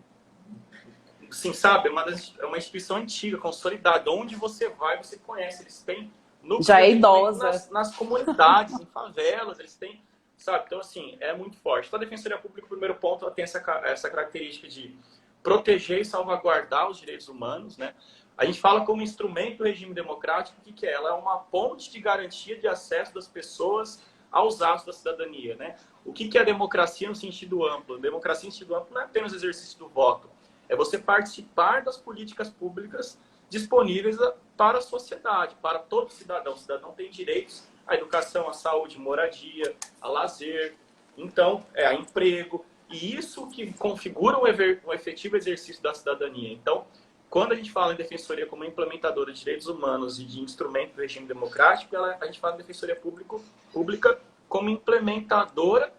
assim, sabe, é uma instituição antiga, consolidada. Onde você vai, você conhece. Eles têm já é idosa. Nas comunidades, em favelas, eles têm, sabe? Então, assim, é muito forte. Então, a Defensoria Pública, o primeiro ponto, ela tem essa característica de proteger e salvaguardar os direitos humanos, né? A gente fala como instrumento do regime democrático, o que é? Ela é uma ponte de garantia de acesso das pessoas aos atos da cidadania, né? O que é a democracia no sentido amplo? A democracia no sentido amplo não é apenas o exercício do voto, é você participar das políticas públicas disponíveis para a sociedade, para todo cidadão. O cidadão tem direitos à educação, à saúde, moradia, a lazer, então, a emprego, e isso que configura um efetivo exercício da cidadania. Então, quando a gente fala em defensoria como implementadora de direitos humanos e de instrumento do regime democrático, a gente fala em defensoria pública como implementadora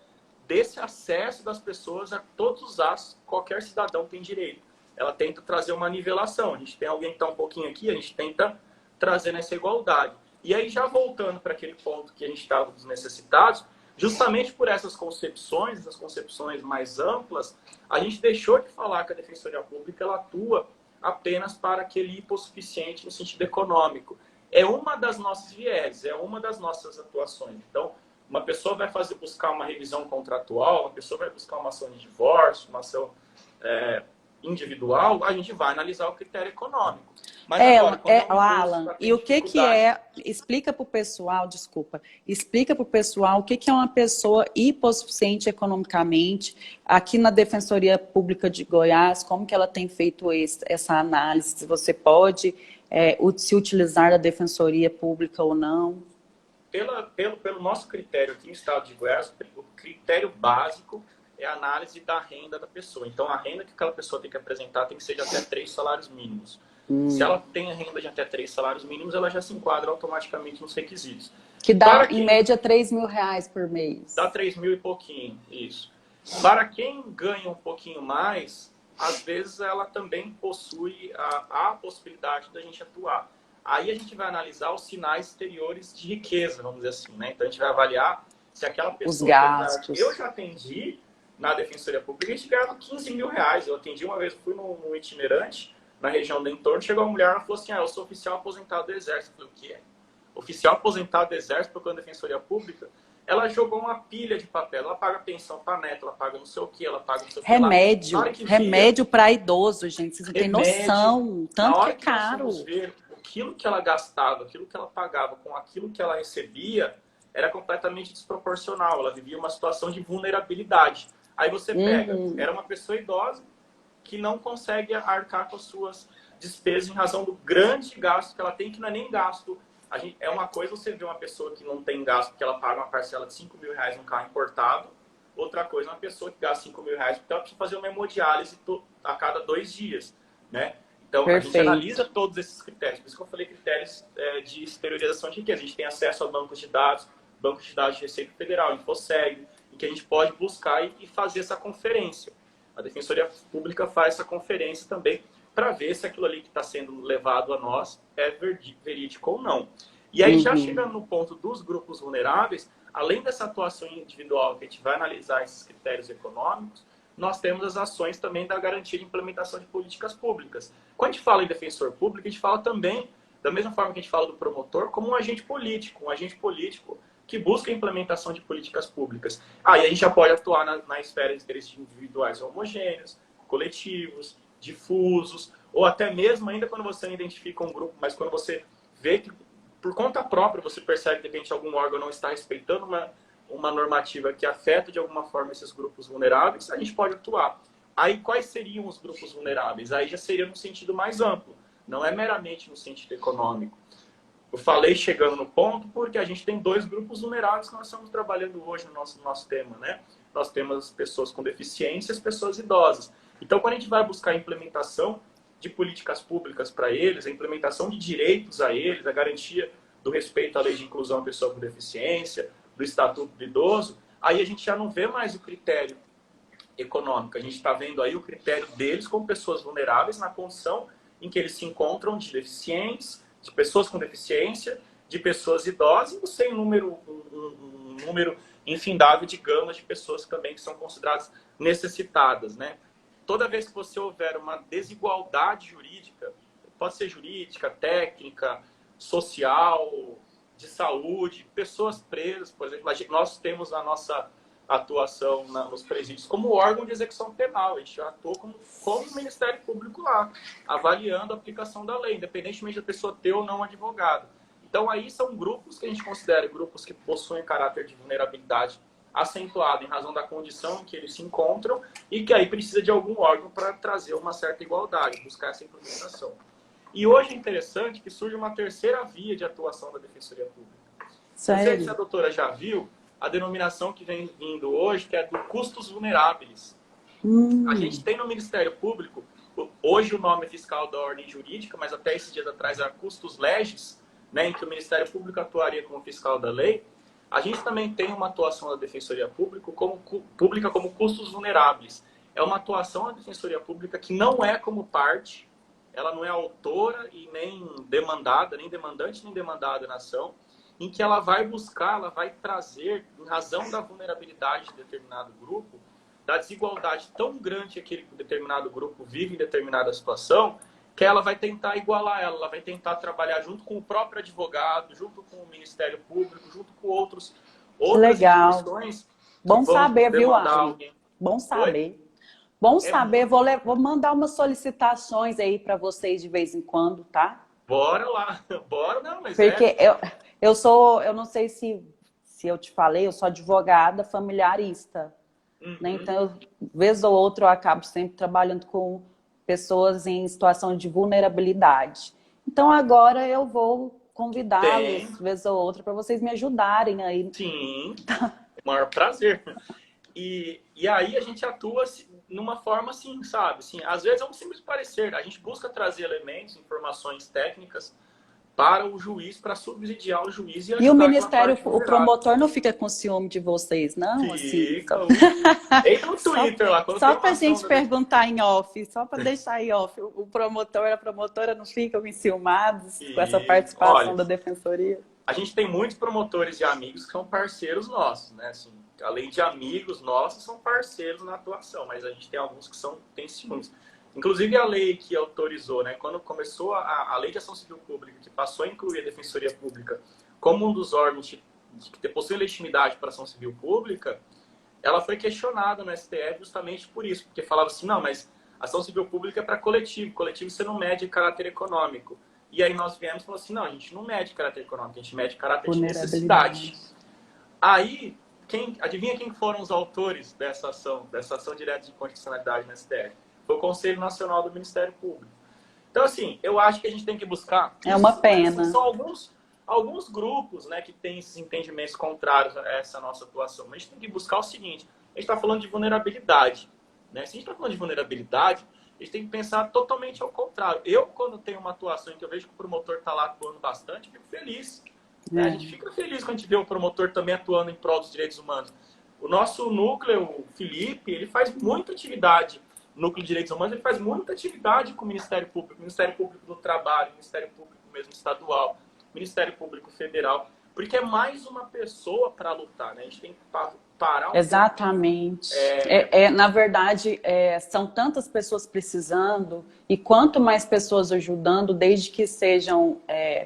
desse acesso das pessoas a todos os atos que qualquer cidadão tem direito. Ela tenta trazer uma nivelação. A gente tem alguém que está um pouquinho aqui, a gente tenta trazer nessa igualdade. E aí, já voltando para aquele ponto que a gente estava dos necessitados, justamente por essas concepções mais amplas, a gente deixou de falar que a Defensoria Pública ela atua apenas para aquele hipossuficiente no sentido econômico. É uma das nossas vieses, é uma das nossas atuações. Então, Uma pessoa vai buscar uma revisão contratual, uma pessoa vai buscar uma ação de divórcio, uma ação individual, a gente vai analisar o critério econômico. Mas agora, quando eu me Alan, e o que é, explica para o pessoal, desculpa, explica para o pessoal o que é uma pessoa hipossuficiente economicamente, aqui na Defensoria Pública de Goiás, como que ela tem feito essa análise, se você pode se utilizar da Defensoria Pública ou não? Pelo nosso critério aqui no estado de Goiás, o critério básico é a análise da renda da pessoa. Então, a renda que aquela pessoa tem que apresentar tem que ser de até 3 salários mínimos. Se ela tem a renda de até 3 salários mínimos, ela já se enquadra automaticamente nos requisitos. Que dá, em média, R$3.000 por mês. Dá 3 mil e pouquinho, isso. Para quem ganha um pouquinho mais, às vezes ela também possui a possibilidade da gente atuar. Aí a gente vai analisar os sinais exteriores de riqueza, vamos dizer assim, né? Então, a gente vai avaliar se aquela pessoa... Os gastos. Eu já atendi na Defensoria Pública, a gente ganhava R$15.000. Eu atendi uma vez, fui no itinerante, na região do entorno, chegou uma mulher, ela falou assim, eu sou oficial aposentado do Exército. Eu falei, o que é? Oficial aposentado do Exército, procurando Defensoria Pública? Ela jogou uma pilha de papel, ela paga pensão para neto, ela paga não sei o que, ela paga não sei o que. Remédio para idoso, gente, vocês não têm noção, tanto que é caro. Ver aquilo que ela gastava, aquilo que ela pagava com aquilo que ela recebia, era completamente desproporcional, ela vivia uma situação de vulnerabilidade. Aí você pega, era uma pessoa idosa, que não consegue arcar com as suas despesas em razão do grande gasto que ela tem, que não é nem gasto. É uma coisa você ver uma pessoa que não tem gasto porque ela paga uma parcela de R$5.000 num carro importado. Outra coisa, uma pessoa que gasta R$5.000 porque ela precisa fazer uma hemodiálise a cada 2 dias, né? Então, Perfeito. A gente analisa todos esses critérios. Por isso que eu falei critérios de exteriorização de riqueza. A gente tem acesso a bancos de dados de Receita Federal, InfoSeg, em que a gente pode buscar e fazer essa conferência. A Defensoria Pública faz essa conferência também para ver se aquilo ali que está sendo levado a nós é verídico ou não. E aí, já chegando no ponto dos grupos vulneráveis, além dessa atuação individual, que a gente vai analisar esses critérios econômicos, nós temos as ações também da garantia de implementação de políticas públicas. Quando a gente fala em defensor público, a gente fala também, da mesma forma que a gente fala do promotor, como um agente político que busca a implementação de políticas públicas. Aí a gente já pode atuar na esfera de interesses individuais homogêneos, coletivos, difusos, ou até mesmo ainda quando você não identifica um grupo, mas quando você vê que por conta própria você percebe que de repente algum órgão não está respeitando uma normativa que afeta de alguma forma esses grupos vulneráveis, a gente pode atuar. Aí quais seriam os grupos vulneráveis? Aí já seria no sentido mais amplo, não é meramente no sentido econômico. Eu falei chegando no ponto porque a gente tem 2 grupos vulneráveis que nós estamos trabalhando hoje no nosso tema, né? Nós temos as pessoas com deficiência e as pessoas idosas. Então, quando a gente vai buscar a implementação de políticas públicas para eles, a implementação de direitos a eles, a garantia do respeito à lei de inclusão à pessoa com deficiência, do Estatuto do Idoso, aí a gente já não vê mais o critério econômico. A gente está vendo aí o critério deles como pessoas vulneráveis na condição em que eles se encontram de deficientes, de pessoas com deficiência, de pessoas idosas, e você tem um número infindável de gamas de pessoas também que são consideradas necessitadas, né? Toda vez que você houver uma desigualdade jurídica, pode ser jurídica, técnica, social, de saúde, pessoas presas, por exemplo, nós temos a nossa atuação nos presídios como órgão de execução penal, a gente atua como o Ministério Público lá, avaliando a aplicação da lei, independentemente da pessoa ter ou não um advogado. Então aí são grupos que a gente considera grupos que possuem caráter de vulnerabilidade acentuado em razão da condição em que eles se encontram e que aí precisa de algum órgão para trazer uma certa igualdade, buscar essa implementação. E hoje é interessante que surge uma terceira via de atuação da Defensoria Pública. Sério? Não sei se a doutora já viu a denominação que vem vindo hoje, que é do custos vulneráveis. A gente tem no Ministério Público, hoje o nome é fiscal da ordem jurídica, mas até esses dias atrás era custos legis, né, em que o Ministério Público atuaria como fiscal da lei. A gente também tem uma atuação da Defensoria Pública como custos vulneráveis. É uma atuação da Defensoria Pública que não é como parte, ela não é autora e nem demandada, nem demandante, nem demandada na ação, em que ela vai buscar, ela vai trazer, em razão da vulnerabilidade de determinado grupo, da desigualdade tão grande que aquele determinado grupo vive em determinada situação, que ela vai tentar igualar ela vai tentar trabalhar junto com o próprio advogado, junto com o Ministério Público, junto com outros outras legal. instituições Bom saber, viu, demandar Alan? alguém. Bom Oi? saber. Bom É saber. Vou mandar umas solicitações aí para vocês de vez em quando, tá? Bora lá, bora não, mas Porque eu não sei se eu te falei, eu sou advogada familiarista, né? Uhum, Então, vez ou outra, eu acabo sempre trabalhando com pessoas em situação de vulnerabilidade. Então, agora eu vou tem, convidá-los, vez ou outra, para vocês me ajudarem aí. sim, o maior prazer. E aí a gente atua numa forma assim, sabe? Assim, às vezes é um simples parecer. A gente busca trazer elementos, informações técnicas para o juiz, para subsidiar o juiz e E o ajudar aquela Ministério, parte o vulnerável. promotor não fica com ciúme de vocês, não? Assim, Fica. Entra no só, Twitter lá, quando tem só uma para a ação gente da perguntar em off, só para deixar em off, o promotor e a promotora não ficam enciumados com essa e participação olha, da defensoria? a gente tem muitos promotores e amigos que são parceiros nossos, né? Assim, além de amigos nossos, são parceiros na atuação, mas a gente tem alguns que têm ciúmes. Inclusive a lei que autorizou, né? Quando começou a lei de ação civil pública, que passou a incluir a Defensoria Pública como um dos órgãos que possui legitimidade para ação civil pública, ela foi questionada no STF justamente por isso, porque falava assim, não, mas ação civil pública é para coletivo você não mede caráter econômico. E aí nós viemos e falamos assim, não, a gente não mede caráter econômico, a gente mede caráter de necessidade. Vulnerabilidade. Aí, adivinha quem foram os autores dessa ação direta de inconstitucionalidade no STF? Foi o Conselho Nacional do Ministério Público. Então, assim, eu acho que a gente tem que buscar... É uma Assim, pena. são alguns grupos, né, que têm esses entendimentos contrários a essa nossa atuação. Mas a gente tem que buscar o seguinte, a gente está falando de vulnerabilidade. Né? Se a gente está falando de vulnerabilidade, a gente tem que pensar totalmente ao contrário. Eu, quando tenho uma atuação em que eu vejo que o promotor está lá atuando bastante, fico feliz. Né? A gente fica feliz quando a gente vê o promotor também atuando em prol dos direitos humanos. O nosso núcleo, o Felipe, ele faz muita atividade, o núcleo de direitos humanos, ele faz muita atividade com o Ministério Público do Trabalho, Ministério Público mesmo estadual, Ministério Público Federal, porque é mais uma pessoa para lutar, né? A gente tem que parar um Exatamente. Na verdade, são tantas pessoas precisando, e quanto mais pessoas ajudando, desde que sejam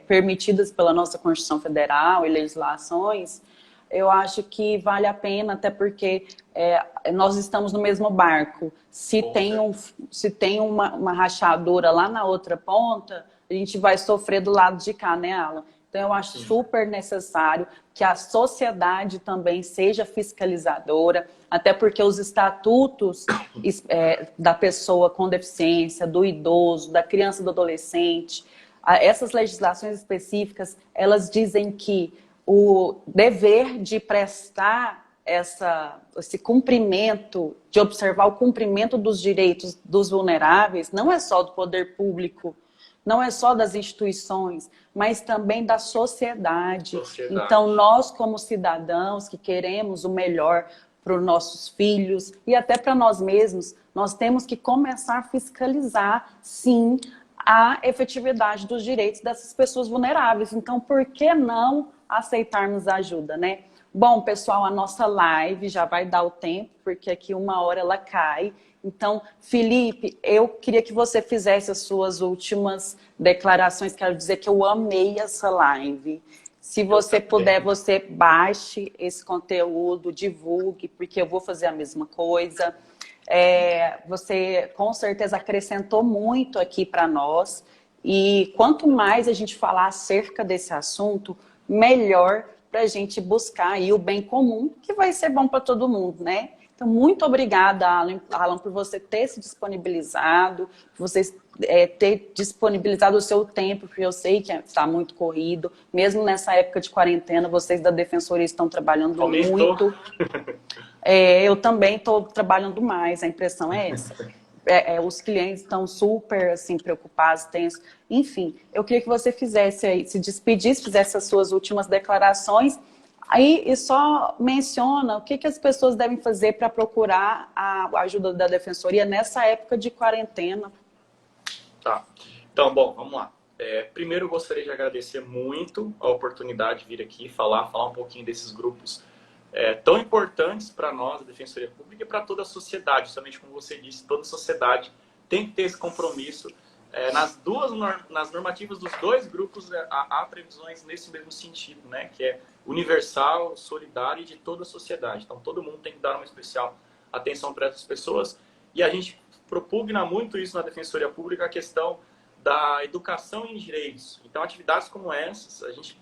permitidas pela nossa Constituição Federal e legislações, eu acho que vale a pena, até porque nós estamos no mesmo barco. Se tem uma rachadura lá na outra ponta, a gente vai sofrer do lado de cá, né, Alan? Então, eu acho super necessário que a sociedade também seja fiscalizadora, até porque os estatutos da pessoa com deficiência, do idoso, da criança e do adolescente, essas legislações específicas, elas dizem que o dever de prestar esse cumprimento, de observar o cumprimento dos direitos dos vulneráveis, não é só do poder público, não é só das instituições, mas também da sociedade. Então, nós, como cidadãos que queremos o melhor para os nossos filhos e até para nós mesmos, nós temos que começar a fiscalizar, sim, a efetividade dos direitos dessas pessoas vulneráveis. Então, por que não aceitarmos a ajuda, né? Bom, pessoal, a nossa live já vai dar o tempo, porque aqui 1 hora ela cai. Então, Felipe, eu queria que você fizesse as suas últimas declarações. Quero dizer que eu amei essa live. Se você puder, você baixe esse conteúdo, divulgue, porque eu vou fazer a mesma coisa. Você, com certeza, acrescentou muito aqui para nós. E quanto mais a gente falar acerca desse assunto, melhor para a gente buscar aí o bem comum, que vai ser bom para todo mundo, né? Então, muito obrigada, Alan, por você ter se disponibilizado, por você ter disponibilizado o seu tempo, porque eu sei que está muito corrido. Mesmo nessa época de quarentena, vocês da Defensoria estão trabalhando muito. Eu também estou trabalhando mais, a impressão é essa. Os clientes estão super assim, preocupados, tensos. Enfim, eu queria que você fizesse aí, se despedisse, fizesse as suas últimas declarações. Aí, e só menciona o que as pessoas devem fazer para procurar a ajuda da Defensoria nessa época de quarentena. Tá. Então, bom, vamos lá. Primeiro, eu gostaria de agradecer muito a oportunidade de vir aqui falar um pouquinho desses grupos tão importantes para nós, a Defensoria Pública, e para toda a sociedade. Justamente como você disse, toda a sociedade tem que ter esse compromisso Nas normativas dos dois grupos há previsões nesse mesmo sentido, né? Que é universal, solidário e de toda a sociedade. Então, todo mundo tem que dar uma especial atenção para essas pessoas. E a gente propugna muito isso na Defensoria Pública, a questão da educação em direitos. Então, atividades como essas, a gente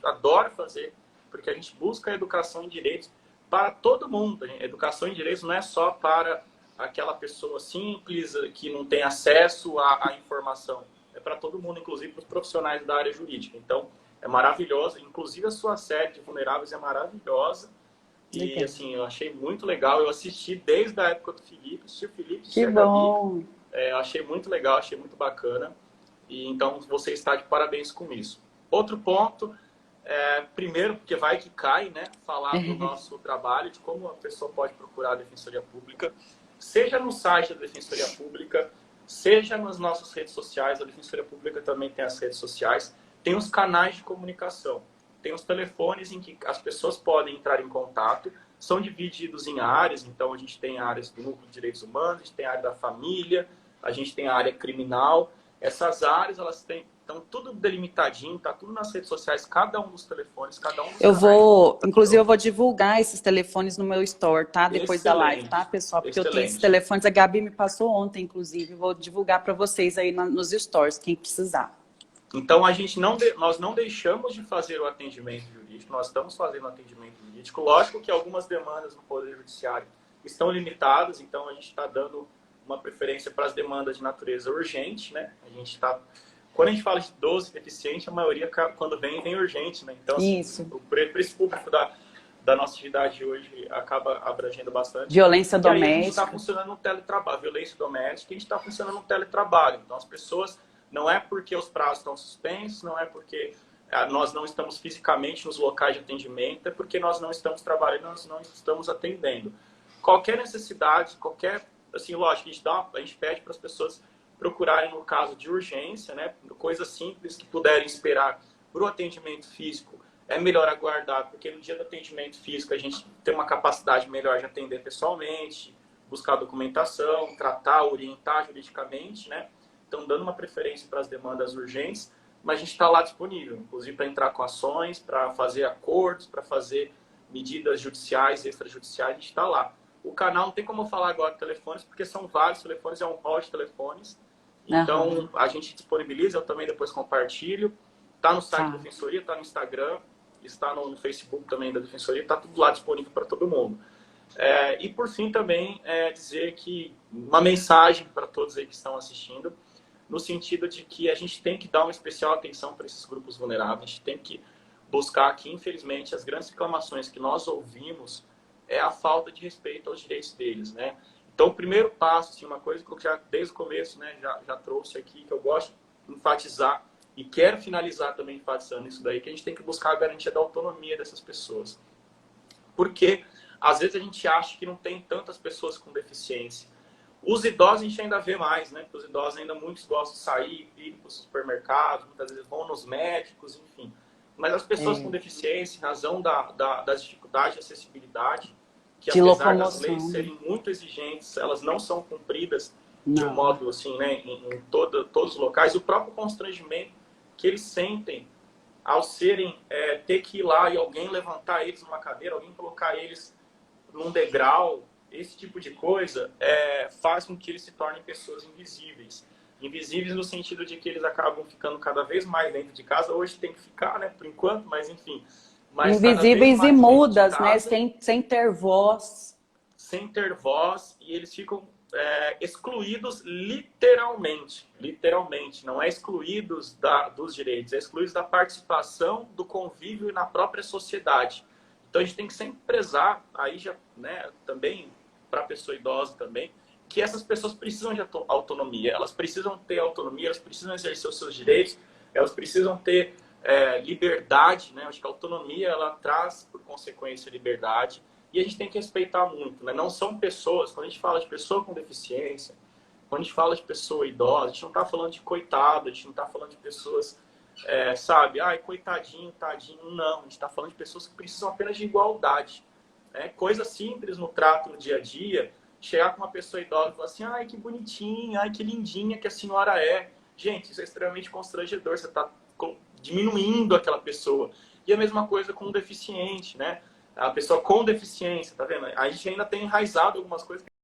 adora fazer, porque a gente busca a educação em direitos para todo mundo. A educação em direitos não é só para aquela pessoa simples, que não tem acesso à informação. É para todo mundo, inclusive para os profissionais da área jurídica. Então, é maravilhosa. Inclusive, a sua série de Vulneráveis é maravilhosa. E, assim, eu achei muito legal. Eu assisti desde a época do Felipe. Assisti o Felipe, assisti a Gabi. Eu achei muito legal, achei muito bacana. E, então, você está de parabéns com isso. Outro ponto, primeiro, porque vai que cai, né? Falar do nosso trabalho, de como a pessoa pode procurar a Defensoria Pública. Seja no site da Defensoria Pública, seja nas nossas redes sociais. A Defensoria Pública também tem as redes sociais. Tem os canais de comunicação. Tem os telefones em que as pessoas podem entrar em contato. São divididos em áreas. Então, a gente tem áreas do núcleo de direitos humanos, a gente tem a área da família, a gente tem a área criminal. Essas áreas, elas estão tudo delimitadinho, tá tudo nas redes sociais, cada um dos telefones, cada um dos canais. Inclusive, eu vou divulgar esses telefones no meu store, tá? Depois da live, tá, pessoal? Porque eu tenho esses telefones, a Gabi me passou ontem, inclusive. Vou divulgar para vocês aí nos stores, quem precisar. Então, nós não deixamos de fazer o atendimento jurídico, nós estamos fazendo o atendimento jurídico. Lógico que algumas demandas no Poder Judiciário estão limitadas, então a gente está dando uma preferência para as demandas de natureza urgente, né? Quando a gente fala de idoso e deficiente, a maioria, quando vem urgente, né? Então, assim, o preço público da nossa atividade hoje acaba abrangendo bastante. Violência doméstica. E aí a gente está funcionando no teletrabalho. Violência doméstica, a gente está funcionando no teletrabalho. Então, as pessoas, não é porque os prazos estão suspensos, não é porque nós não estamos fisicamente nos locais de atendimento, é porque nós não estamos trabalhando, nós não estamos atendendo. Qualquer necessidade, assim, lógico, a gente pede para as pessoas procurarem no caso de urgência, né? Coisas simples que puderem esperar para o atendimento físico. É melhor aguardar, porque no dia do atendimento físico a gente tem uma capacidade melhor de atender pessoalmente, buscar documentação, tratar, orientar juridicamente, né? Então, dando uma preferência para as demandas urgentes, mas a gente está lá disponível, inclusive para entrar com ações, para fazer acordos, para fazer medidas judiciais, extrajudiciais, a gente está lá. O canal não tem como eu falar agora de telefones, porque são vários telefones, é um hall de telefones. Então, a gente disponibiliza, eu também depois compartilho. Está no site da Defensoria, está no Instagram, está no Facebook também da Defensoria, está tudo lá disponível para todo mundo. E, por fim, também dizer que uma mensagem para todos aí que estão assistindo, no sentido de que a gente tem que dar uma especial atenção para esses grupos vulneráveis, a gente tem que buscar que, infelizmente, as grandes reclamações que nós ouvimos é a falta de respeito aos direitos deles, né? Então, o primeiro passo, assim, uma coisa que eu já, desde o começo, né, já trouxe aqui, que eu gosto de enfatizar, e quero finalizar também enfatizando isso daí, que a gente tem que buscar a garantia da autonomia dessas pessoas. Porque, às vezes, a gente acha que não tem tantas pessoas com deficiência. Os idosos a gente ainda vê mais, né? Porque os idosos ainda muitos gostam de sair, ir para os supermercados, muitas vezes vão nos médicos, enfim. Mas as pessoas com deficiência, em razão das dificuldades de acessibilidade, que apesar das leis serem muito exigentes, elas não são cumpridas de um modo assim, né, em todos os locais. O próprio constrangimento que eles sentem ao ter que ir lá e alguém levantar eles numa cadeira, alguém colocar eles num degrau, esse tipo de coisa faz com que eles se tornem pessoas invisíveis. Invisíveis no sentido de que eles acabam ficando cada vez mais dentro de casa. Hoje tem que ficar, né, por enquanto, mas enfim. Mas invisíveis e mudas, casa, né, sem ter voz. Sem ter voz, e eles ficam excluídos literalmente. Literalmente. Não é excluídos dos direitos, é excluídos da participação, do convívio na própria sociedade. Então a gente tem que sempre prezar, aí já, né, também, para a pessoa idosa também, que essas pessoas precisam de autonomia, elas precisam ter autonomia, elas precisam exercer os seus direitos, elas precisam ter liberdade, né? Acho que a autonomia, ela traz, por consequência, liberdade, e a gente tem que respeitar muito, né? Não são pessoas, quando a gente fala de pessoa com deficiência, quando a gente fala de pessoa idosa, a gente não está falando de coitado, a gente não está falando de pessoas, sabe, ai, coitadinho, tadinho, não, a gente está falando de pessoas que precisam apenas de igualdade, né? Coisa simples no trato, no dia a dia, chegar com uma pessoa idosa e falar assim, ai, que bonitinha, ai, que lindinha que a senhora é. Gente, isso é extremamente constrangedor, você está diminuindo aquela pessoa. E a mesma coisa com o deficiente, né? A pessoa com deficiência, tá vendo? A gente ainda tem enraizado algumas coisas